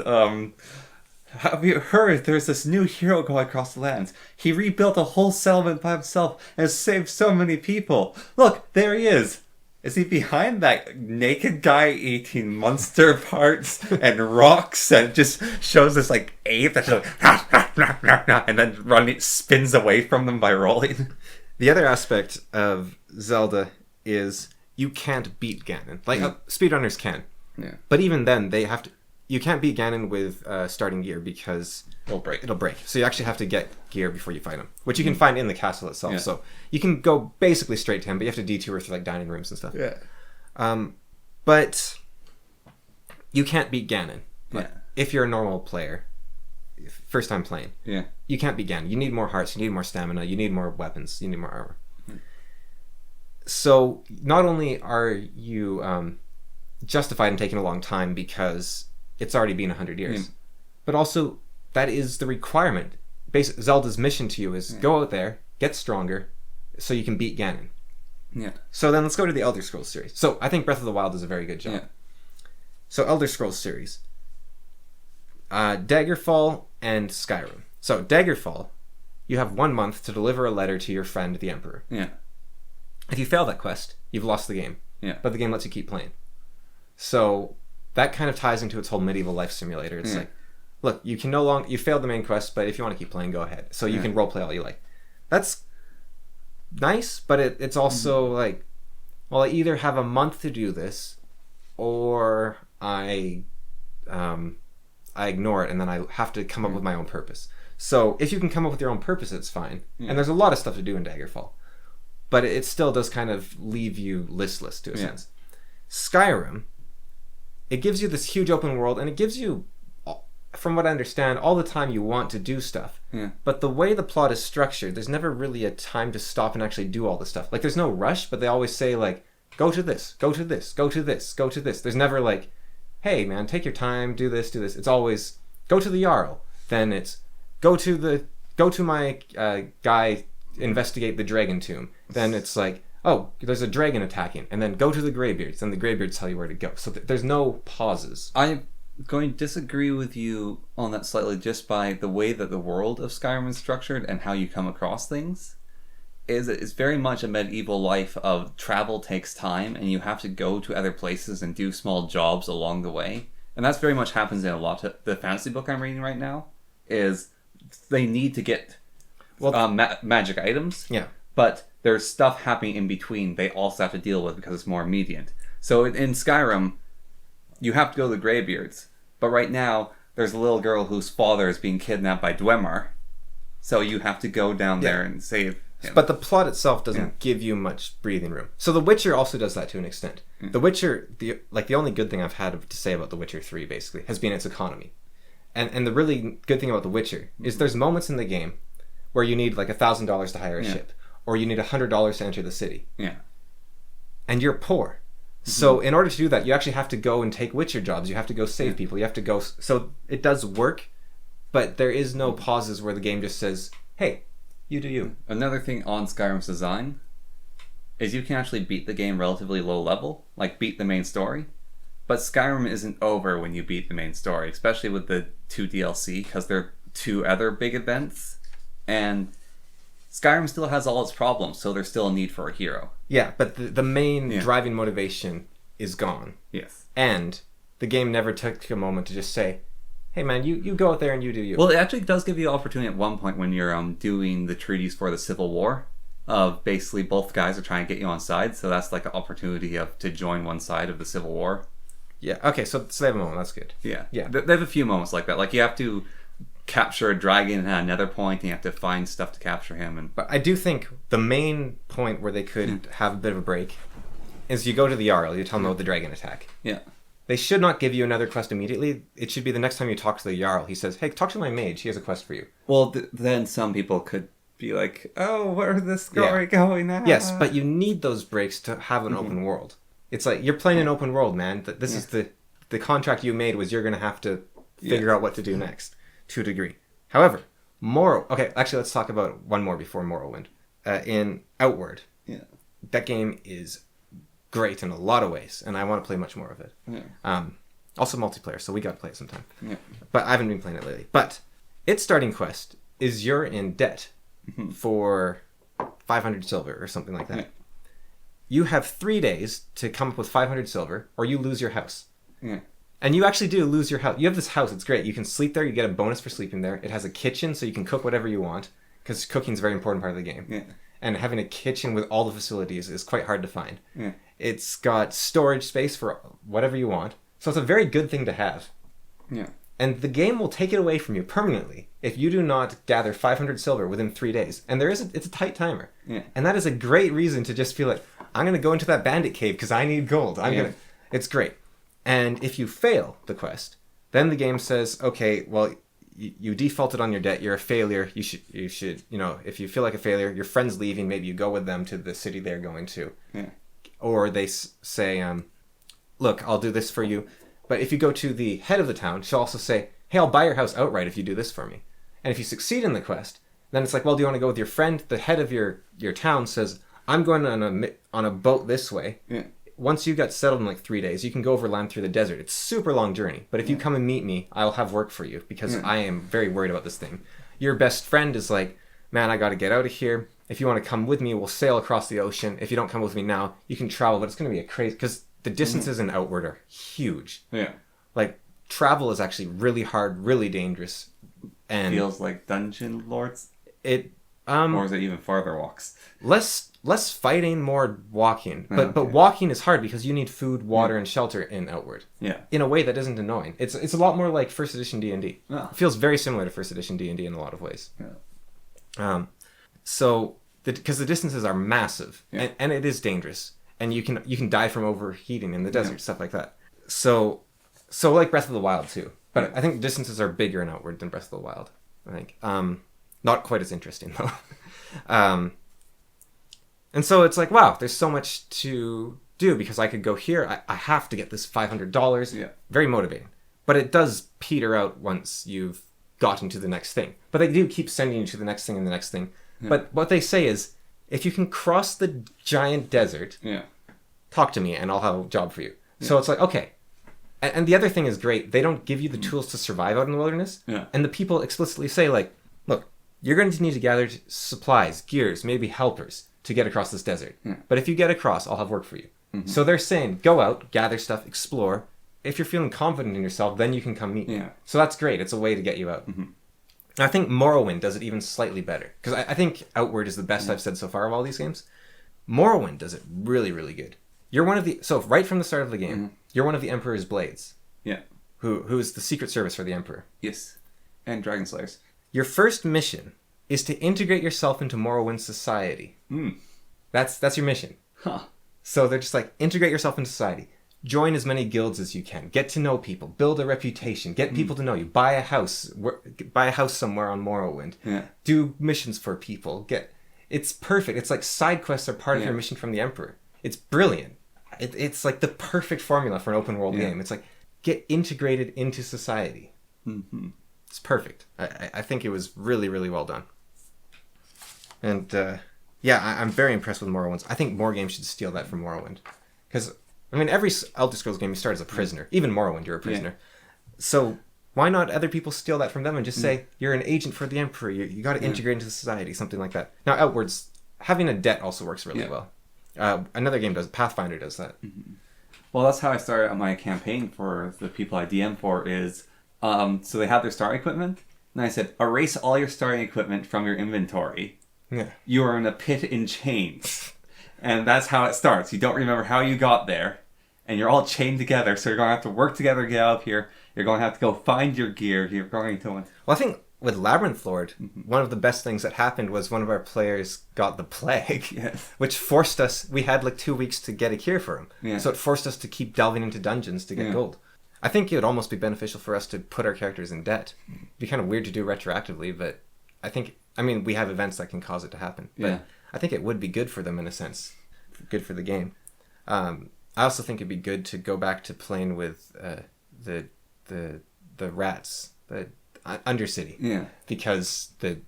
have you heard there's this new hero going across the lands? He rebuilt a whole settlement by himself and saved so many people. Look, there he is. Is he behind that naked guy eating monster parts and rocks and just shows this like ape that's like and then spins away from them by rolling? The other aspect of Zelda is you can't beat Ganon. Like speedrunners can. Yeah. But even then you can't beat Ganon with starting gear because it'll break. So you actually have to get gear before you fight him, which you can find in the castle itself. Yeah. So you can go basically straight to him, but you have to detour through like dining rooms and stuff. Yeah. But you can't beat Ganon. Yeah. If you're a normal player, first time playing. Yeah. You can't beat Ganon. You need more hearts. You need more stamina. You need more weapons. You need more armor. So not only are you justified in taking a long time because it's already been 100 years, but also that is the requirement. Zelda's mission to you is go out there, get stronger, so you can beat Ganon. Yeah. So then let's go to the Elder Scrolls series. So I think Breath of the Wild does a very good job. Yeah. So Elder Scrolls series. Daggerfall and Skyrim. So Daggerfall, you have 1 month to deliver a letter to your friend, the Emperor. Yeah. If you fail that quest, you've lost the game. Yeah. But the game lets you keep playing. So that kind of ties into its whole medieval life simulator. It's like, look, you failed the main quest, but if you want to keep playing, go ahead. So you can roleplay all you like. That's nice, but it's also like, well, I either have a month to do this, or I ignore it and then I have to come up with my own purpose. So if you can come up with your own purpose, it's fine. And there's a lot of stuff to do in Daggerfall, but it still does kind of leave you listless to a sense. Skyrim, it gives you this huge open world, and it gives you, from what I understand, all the time you want to do stuff. Yeah. But the way the plot is structured, there's never really a time to stop and actually do all the stuff. Like, there's no rush, but they always say, like, go to this, go to this, go to this, go to this. There's never like, hey, man, take your time, do this, do this. It's always, go to the Jarl. Then it's, go to my guy, investigate the dragon tomb. Then it's like, oh, there's a dragon attacking, and then go to the Greybeards, and the Greybeards tell you where to go. So there's no pauses. I'm going to disagree with you on that slightly just by the way that the world of Skyrim is structured and how you come across things. It's very much a medieval life of travel takes time, and you have to go to other places and do small jobs along the way. And that's very much happens in a lot of the fantasy book I'm reading right now, is they need to get magic items. Yeah. But there's stuff happening in between they also have to deal with because it's more immediate. So in Skyrim, you have to go to the Greybeards. But right now, there's a little girl whose father is being kidnapped by Dwemer. So you have to go down there and save him. But the plot itself doesn't give you much breathing room. So The Witcher also does that to an extent. The Witcher, the only good thing I've had to say about The Witcher 3, basically, has been its economy. And the really good thing about The Witcher is there's moments in the game where you need like $1,000 to hire a ship, or you need $100 to enter the city. Yeah. And you're poor. So in order to do that, you actually have to go and take Witcher jobs. You have to go save people. You have to go... So it does work, but there is no pauses where the game just says, hey, you do you. Another thing on Skyrim's design is you can actually beat the game relatively low level, like beat the main story. But Skyrim isn't over when you beat the main story, especially with the 2 DLC, because there are 2 other big events. And Skyrim still has all its problems, so there's still a need for a hero. Yeah, but the main driving motivation is gone. Yes. And the game never took a moment to just say, hey man, you go out there and you do you. Well, it actually does give you the opportunity at one point when you're doing the treaties for the Civil War, of basically both guys are trying to get you on side, so that's like an opportunity to join one side of the Civil War. Yeah, okay, so they have a moment, that's good. Yeah. Yeah. They have a few moments like that. Like you have to capture a dragon at another point, and you have to find stuff to capture him. But I do think the main point where they could have a bit of a break is you go to the Jarl, you tell them about the dragon attack. Yeah. They should not give you another quest immediately. It should be the next time you talk to the Jarl, he says, hey, talk to my mage, he has a quest for you. Well, then some people could be like, oh, where's this story going now? Yes, but you need those breaks to have an open world. It's like, you're playing an open world, man. This is the contract you made was you're going to have to figure out what to do next, to a degree. However, okay, actually let's talk about one more before Morrowind. In Outward, that game is great in a lot of ways, and I want to play much more of it. Yeah. Also multiplayer, so we got to play it sometime. Yeah. But I haven't been playing it lately. But its starting quest is you're in debt for 500 silver or something like that. Yeah. You have 3 days to come up with 500 silver, or you lose your house. Yeah. And you actually do lose your house. You have this house, it's great. You can sleep there, you get a bonus for sleeping there. It has a kitchen, so you can cook whatever you want, because cooking is a very important part of the game. Yeah. And having a kitchen with all the facilities is quite hard to find. Yeah. It's got storage space for whatever you want. So it's a very good thing to have. Yeah. And the game will take it away from you permanently if you do not gather 500 silver within 3 days. And it's a tight timer. Yeah. And that is a great reason to just feel like, I'm going to go into that bandit cave because I need gold. It's great. And if you fail the quest, then the game says, okay, well, you defaulted on your debt. You're a failure. You should, if you feel like a failure, your friend's leaving. Maybe you go with them to the city they're going to. Yeah. Or they say, look, I'll do this for you. But if you go to the head of the town, she'll also say, hey, I'll buy your house outright if you do this for me. And if you succeed in the quest, then it's like, well, do you want to go with your friend? The head of your town says, I'm going on a boat this way. Yeah. Once you get settled in like 3 days, you can go overland through the desert. It's a super long journey. But if you come and meet me, I'll have work for you because I am very worried about this thing. Your best friend is like, man, I got to get out of here. If you want to come with me, we'll sail across the ocean. If you don't come with me now, you can travel, but it's going to be a crazy... Because the distances in Outward are huge. Yeah. Like, travel is actually really hard, really dangerous. And feels like Dungeon Lords? Or is it even farther walks? Less fighting, more walking. But walking is hard because you need food, water, and shelter in Outward. Yeah. In a way that isn't annoying. It's a lot more like First Edition D&D. Oh. It feels very similar to First Edition D&D in a lot of ways. Yeah. Because the distances are massive, and it is dangerous, and you can die from overheating in the desert, stuff like that. So like Breath of the Wild too. But I think distances are bigger in Outward than Breath of the Wild. I think. Not quite as interesting though. And so it's like, wow, there's so much to do because I could go here. I have to get this $500. Yeah. Very motivating. But it does peter out once you've gotten to the next thing. But they do keep sending you to the next thing and the next thing. Yeah. But what they say is, if you can cross the giant desert, talk to me and I'll have a job for you. Yeah. So it's like, okay. And the other thing is great. They don't give you the tools to survive out in the wilderness. Yeah. And the people explicitly say, like, look, you're going to need to gather supplies, gears, maybe helpers to get across this desert. Yeah. But if you get across, I'll have work for you. Mm-hmm. So they're saying, go out, gather stuff, explore. If you're feeling confident in yourself, then you can come meet me. Yeah. So that's great. It's a way to get you out. Mm-hmm. I think Morrowind does it even slightly better. Because I think Outward is the best I've said so far of all these games. Morrowind does it really, really good. You're one of the... So right from the start of the game, you're one of the Emperor's Blades. Yeah. Who is the secret service for the Emperor. Yes. And Dragon Slayers. Your first mission is to integrate yourself into Morrowind society. Mm. That's your mission. Huh. So they're just like, integrate yourself into society. join as many guilds as you can. Get to know people. Build a reputation. Get people to know you. Buy a house. Buy a house somewhere on Morrowind. Yeah. Do missions for people. It's perfect. It's like side quests are part of your mission from the Emperor. It's brilliant. It's like the perfect formula for an open world game. It's like get integrated into society. Mm-hmm. It's perfect. I think it was really, really well done. And I'm very impressed with Morrowind. I think more games should steal that from Morrowind. Because, I mean, every Elder Scrolls game you start as a prisoner. Even Morrowind, you're a prisoner. So why not other people steal that from them and just say, you're an agent for the Emperor. You got to integrate into society, something like that. Now, Outwards, having a debt also works really well. Another game does. Pathfinder does that. Mm-hmm. Well, that's how I started on my campaign for the people I DM for is, so they have their starting equipment, and I said, erase all your starting equipment from your inventory. Yeah. You are in a pit in chains. And that's how it starts. You don't remember how you got there, and you're all chained together, so you're going to have to work together to get out of here. You're going to have to go find your gear. You're going to... Well, I think with Labyrinth Lord, one of the best things that happened was one of our players got the plague, which forced us... We had like 2 weeks to get a cure for him. Yeah. So it forced us to keep delving into dungeons to get gold. I think it would almost be beneficial for us to put our characters in debt. It'd be kind of weird to do retroactively, but I think... I mean, we have events that can cause it to happen. But I think it would be good for them in a sense. Good for the game. I also think it'd be good to go back to playing with the rats, the Undercity. Yeah. Because the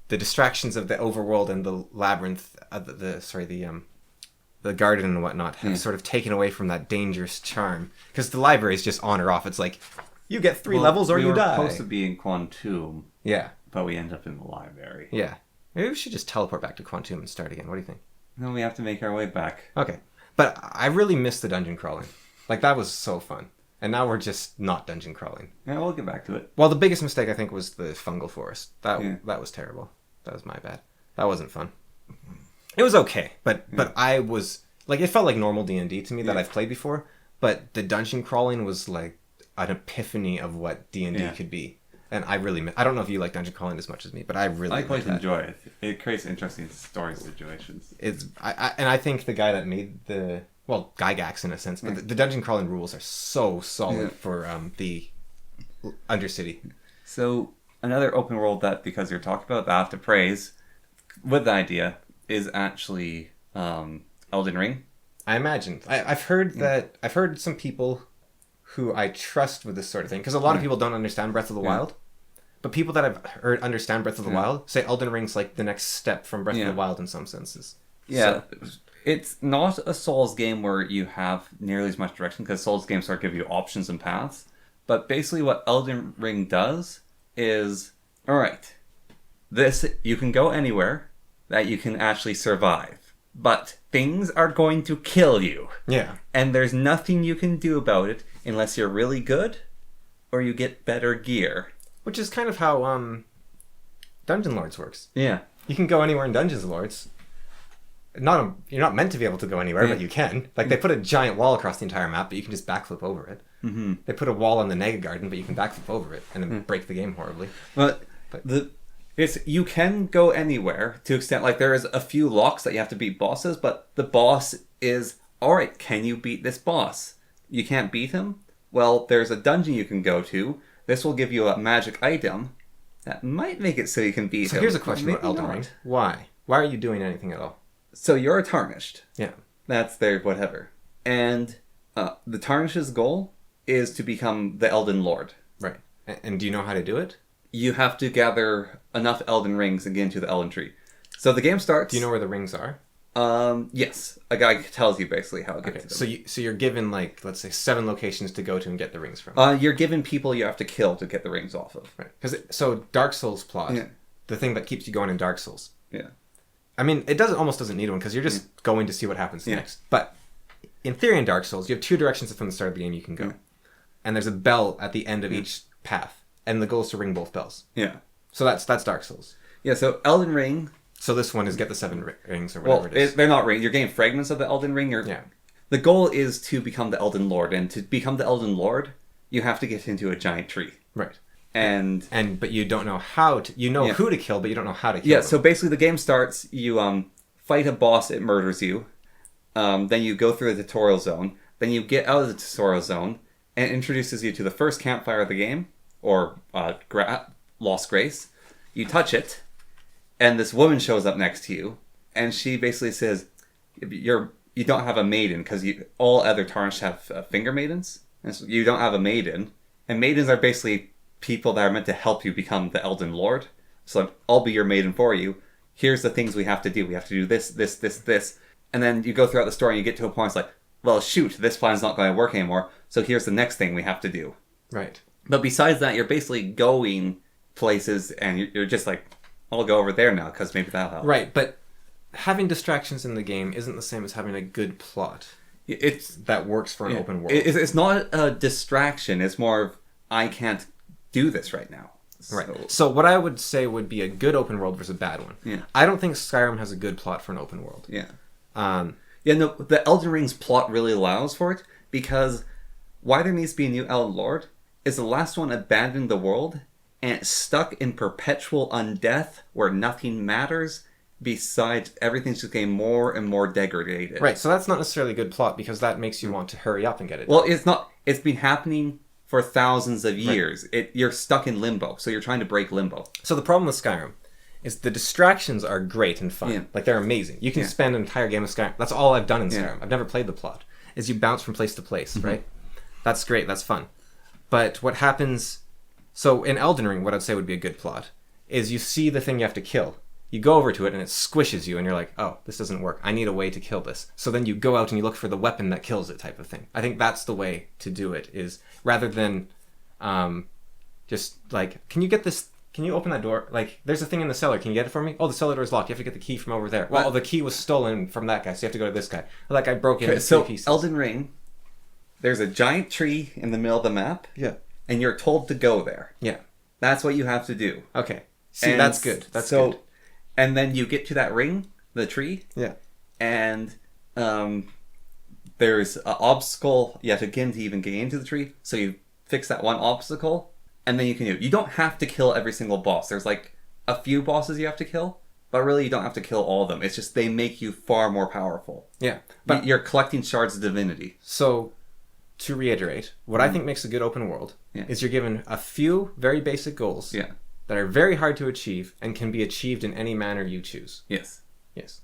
distractions of the overworld and the labyrinth, the garden and whatnot have sort of taken away from that dangerous charm. Because the library is just on or off. It's like, you get 3 levels or you die. We were supposed to be in Quantum. Yeah. But we end up in the library. Yeah. Maybe we should just teleport back to Quantum and start again. What do you think? No, we have to make our way back. Okay. But I really miss the dungeon crawling. Like, that was so fun. And now we're just not dungeon crawling. Yeah, we'll get back to it. Well, the biggest mistake, I think, was the fungal forest. That was terrible. That was my bad. That wasn't fun. It was okay. But I was... Like, it felt like normal D&D to me that I've played before. But the dungeon crawling was, like, an epiphany of what D&D could be. And I really... I don't know if you like dungeon crawling as much as me, but I really I quite enjoy it. It creates interesting story situations. I think the guy that made the... Well, Gygax in a sense, but the dungeon crawling rules are so solid for the Undercity. So, another open world that, because you're talking about, that I have to praise, with the idea, is actually Elden Ring. I imagine. I've heard some people who I trust with this sort of thing, because a lot of people don't understand Breath of the Wild. But people that I've heard understand Breath of the Wild say Elden Ring's like the next step from Breath of the Wild in some senses. Yeah, so. It's not a Souls game where you have nearly as much direction, because Souls games start to give you options and paths. But basically what Elden Ring does is, alright, you can go anywhere that you can actually survive. But things are going to kill you. Yeah. And there's nothing you can do about it unless you're really good or you get better gear. Which is kind of how Dungeon Lords works. Yeah. You can go anywhere in Dungeon Lords. You're not meant to be able to go anywhere, but you can. Like, they put a giant wall across the entire map, but you can just backflip over it. Mm-hmm. They put a wall on the Nega Garden, but you can backflip over it and then break the game horribly. But you can go anywhere to extent, like, there is a few locks that you have to beat bosses, but the boss is, alright, can you beat this boss? You can't beat him? Well, there's a dungeon you can go to. This will give you a magic item that might make it so you can beat him. So here's a question about Elden Ring. Why? Why are you doing anything at all? So you're a Tarnished. Yeah. That's their whatever. And the Tarnished's goal is to become the Elden Lord. Right. And do you know how to do it? You have to gather enough Elden Rings and get into the Elden Tree. So the game starts... Do you know where the rings are? Yes. A guy tells you basically how to get to them. So you're given, like, let's say 7 locations to go to and get the rings from. You're given people you have to kill to get the rings off of. Right. So Dark Souls plot, the thing that keeps you going in Dark Souls. Yeah. I mean, it almost doesn't need one, because you're just going to see what happens next. But in theory in Dark Souls, you have 2 directions from the start of the game you can go. And there's a bell at the end of each path. And the goal is to ring both bells. Yeah. So that's Dark Souls. Yeah, so Elden Ring... So this one is get the 7 rings or whatever it is. They're not rings. You're getting fragments of the Elden Ring. The goal is to become the Elden Lord. And to become the Elden Lord, you have to get into a giant tree. Right. But you don't know how to... You know who to kill, but you don't know how to kill them. So basically the game starts, you fight a boss, it murders you. Then you go through a tutorial zone. Then you get out of the Tesoro Zone, and it introduces you to the first campfire of the game, or Lost Grace. You touch it, and this woman shows up next to you, and she basically says, you don't have a maiden, because all other Tarnished have finger maidens, and so you don't have a maiden. And maidens are basically people that are meant to help you become the Elden Lord. So I'll be your maiden for you. Here's the things we have to do. We have to do this, this, this, this. And then you go throughout the story and you get to a point it's like, well, shoot, this plan's not going to work anymore. So here's the next thing we have to do. Right. But besides that, you're basically going places and you're just like, I'll go over there now because maybe that'll help. Right, but having distractions in the game isn't the same as having a good plot. That works for an open world. It's not a distraction. It's more of, I can't do this right now. Right. So what I would say would be a good open world versus a bad one. Yeah. I don't think Skyrim has a good plot for an open world. Yeah. No, The Elden Ring's plot really allows for it, because why there needs to be a new Elden Lord is the last one abandoned the world and it's stuck in perpetual undeath where nothing matters besides everything's just getting more and more degraded. Right, so that's not necessarily a good plot because that makes you want to hurry up and get it done. Well, it's not. It's been happening for thousands of years. Right. You're stuck in limbo, so you're trying to break limbo. So the problem with Skyrim is the distractions are great and fun. Yeah. Like, they're amazing. You can spend an entire game of Skyrim. That's all I've done in Skyrim. Yeah. I've never played the plot. Is you bounce from place to place, right? That's great. That's fun. But what happens... So in Elden Ring, what I'd say would be a good plot is you see the thing you have to kill. You go over to it and it squishes you and you're like, oh, this doesn't work. I need a way to kill this. So then you go out and you look for the weapon that kills it, type of thing. I think that's the way to do it, is rather than just like, can you get this... Can you open that door? Like, there's a thing in the cellar. Can you get it for me? Oh, the cellar door is locked. You have to get the key from over there. Well, the key was stolen from that guy, so you have to go to this guy. That guy broke into 3 pieces. Elden Ring, there's a giant tree in the middle of the map. Yeah. And you're told to go there. Yeah. That's what you have to do. Okay. See, and that's good. That's good. And then you get to that ring, the tree. Yeah. And there's an obstacle you have to get to even get into the tree. So you fix that one obstacle. And then you can do it. You don't have to kill every single boss. There's like a few bosses you have to kill, but really you don't have to kill all of them. It's just they make you far more powerful. Yeah. But you're collecting shards of divinity. So, to reiterate, what I think makes a good open world is you're given a few very basic goals that are very hard to achieve and can be achieved in any manner you choose. Yes. Yes.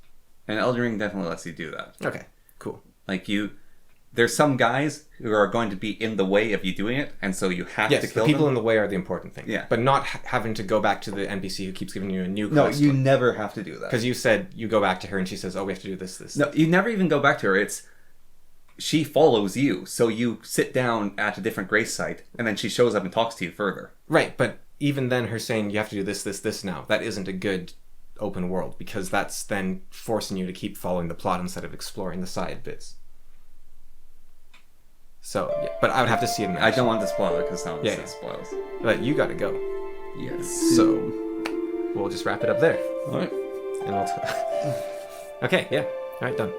And Elden Ring definitely lets you do that. Okay, cool. Like there's some guys who are going to be in the way of you doing it, and so you have to kill them. Yes, the people in the way are the important thing. Yeah. But not having to go back to the NPC who keeps giving you a new quest. No, you never have to do that. Because you said you go back to her and she says, oh, we have to do this. No, you never even go back to her. She follows you, so you sit down at a different grace site, and then she shows up and talks to you further. Right, but even then her saying you have to do this now, that isn't a good open world, because that's then forcing you to keep following the plot instead of exploring the side bits. So, yeah, but I would have to see it in action. I don't want to spoil it because now it spoils. But you gotta go. Yes. So, we'll just wrap it up there. Alright. And okay, yeah. Alright, done.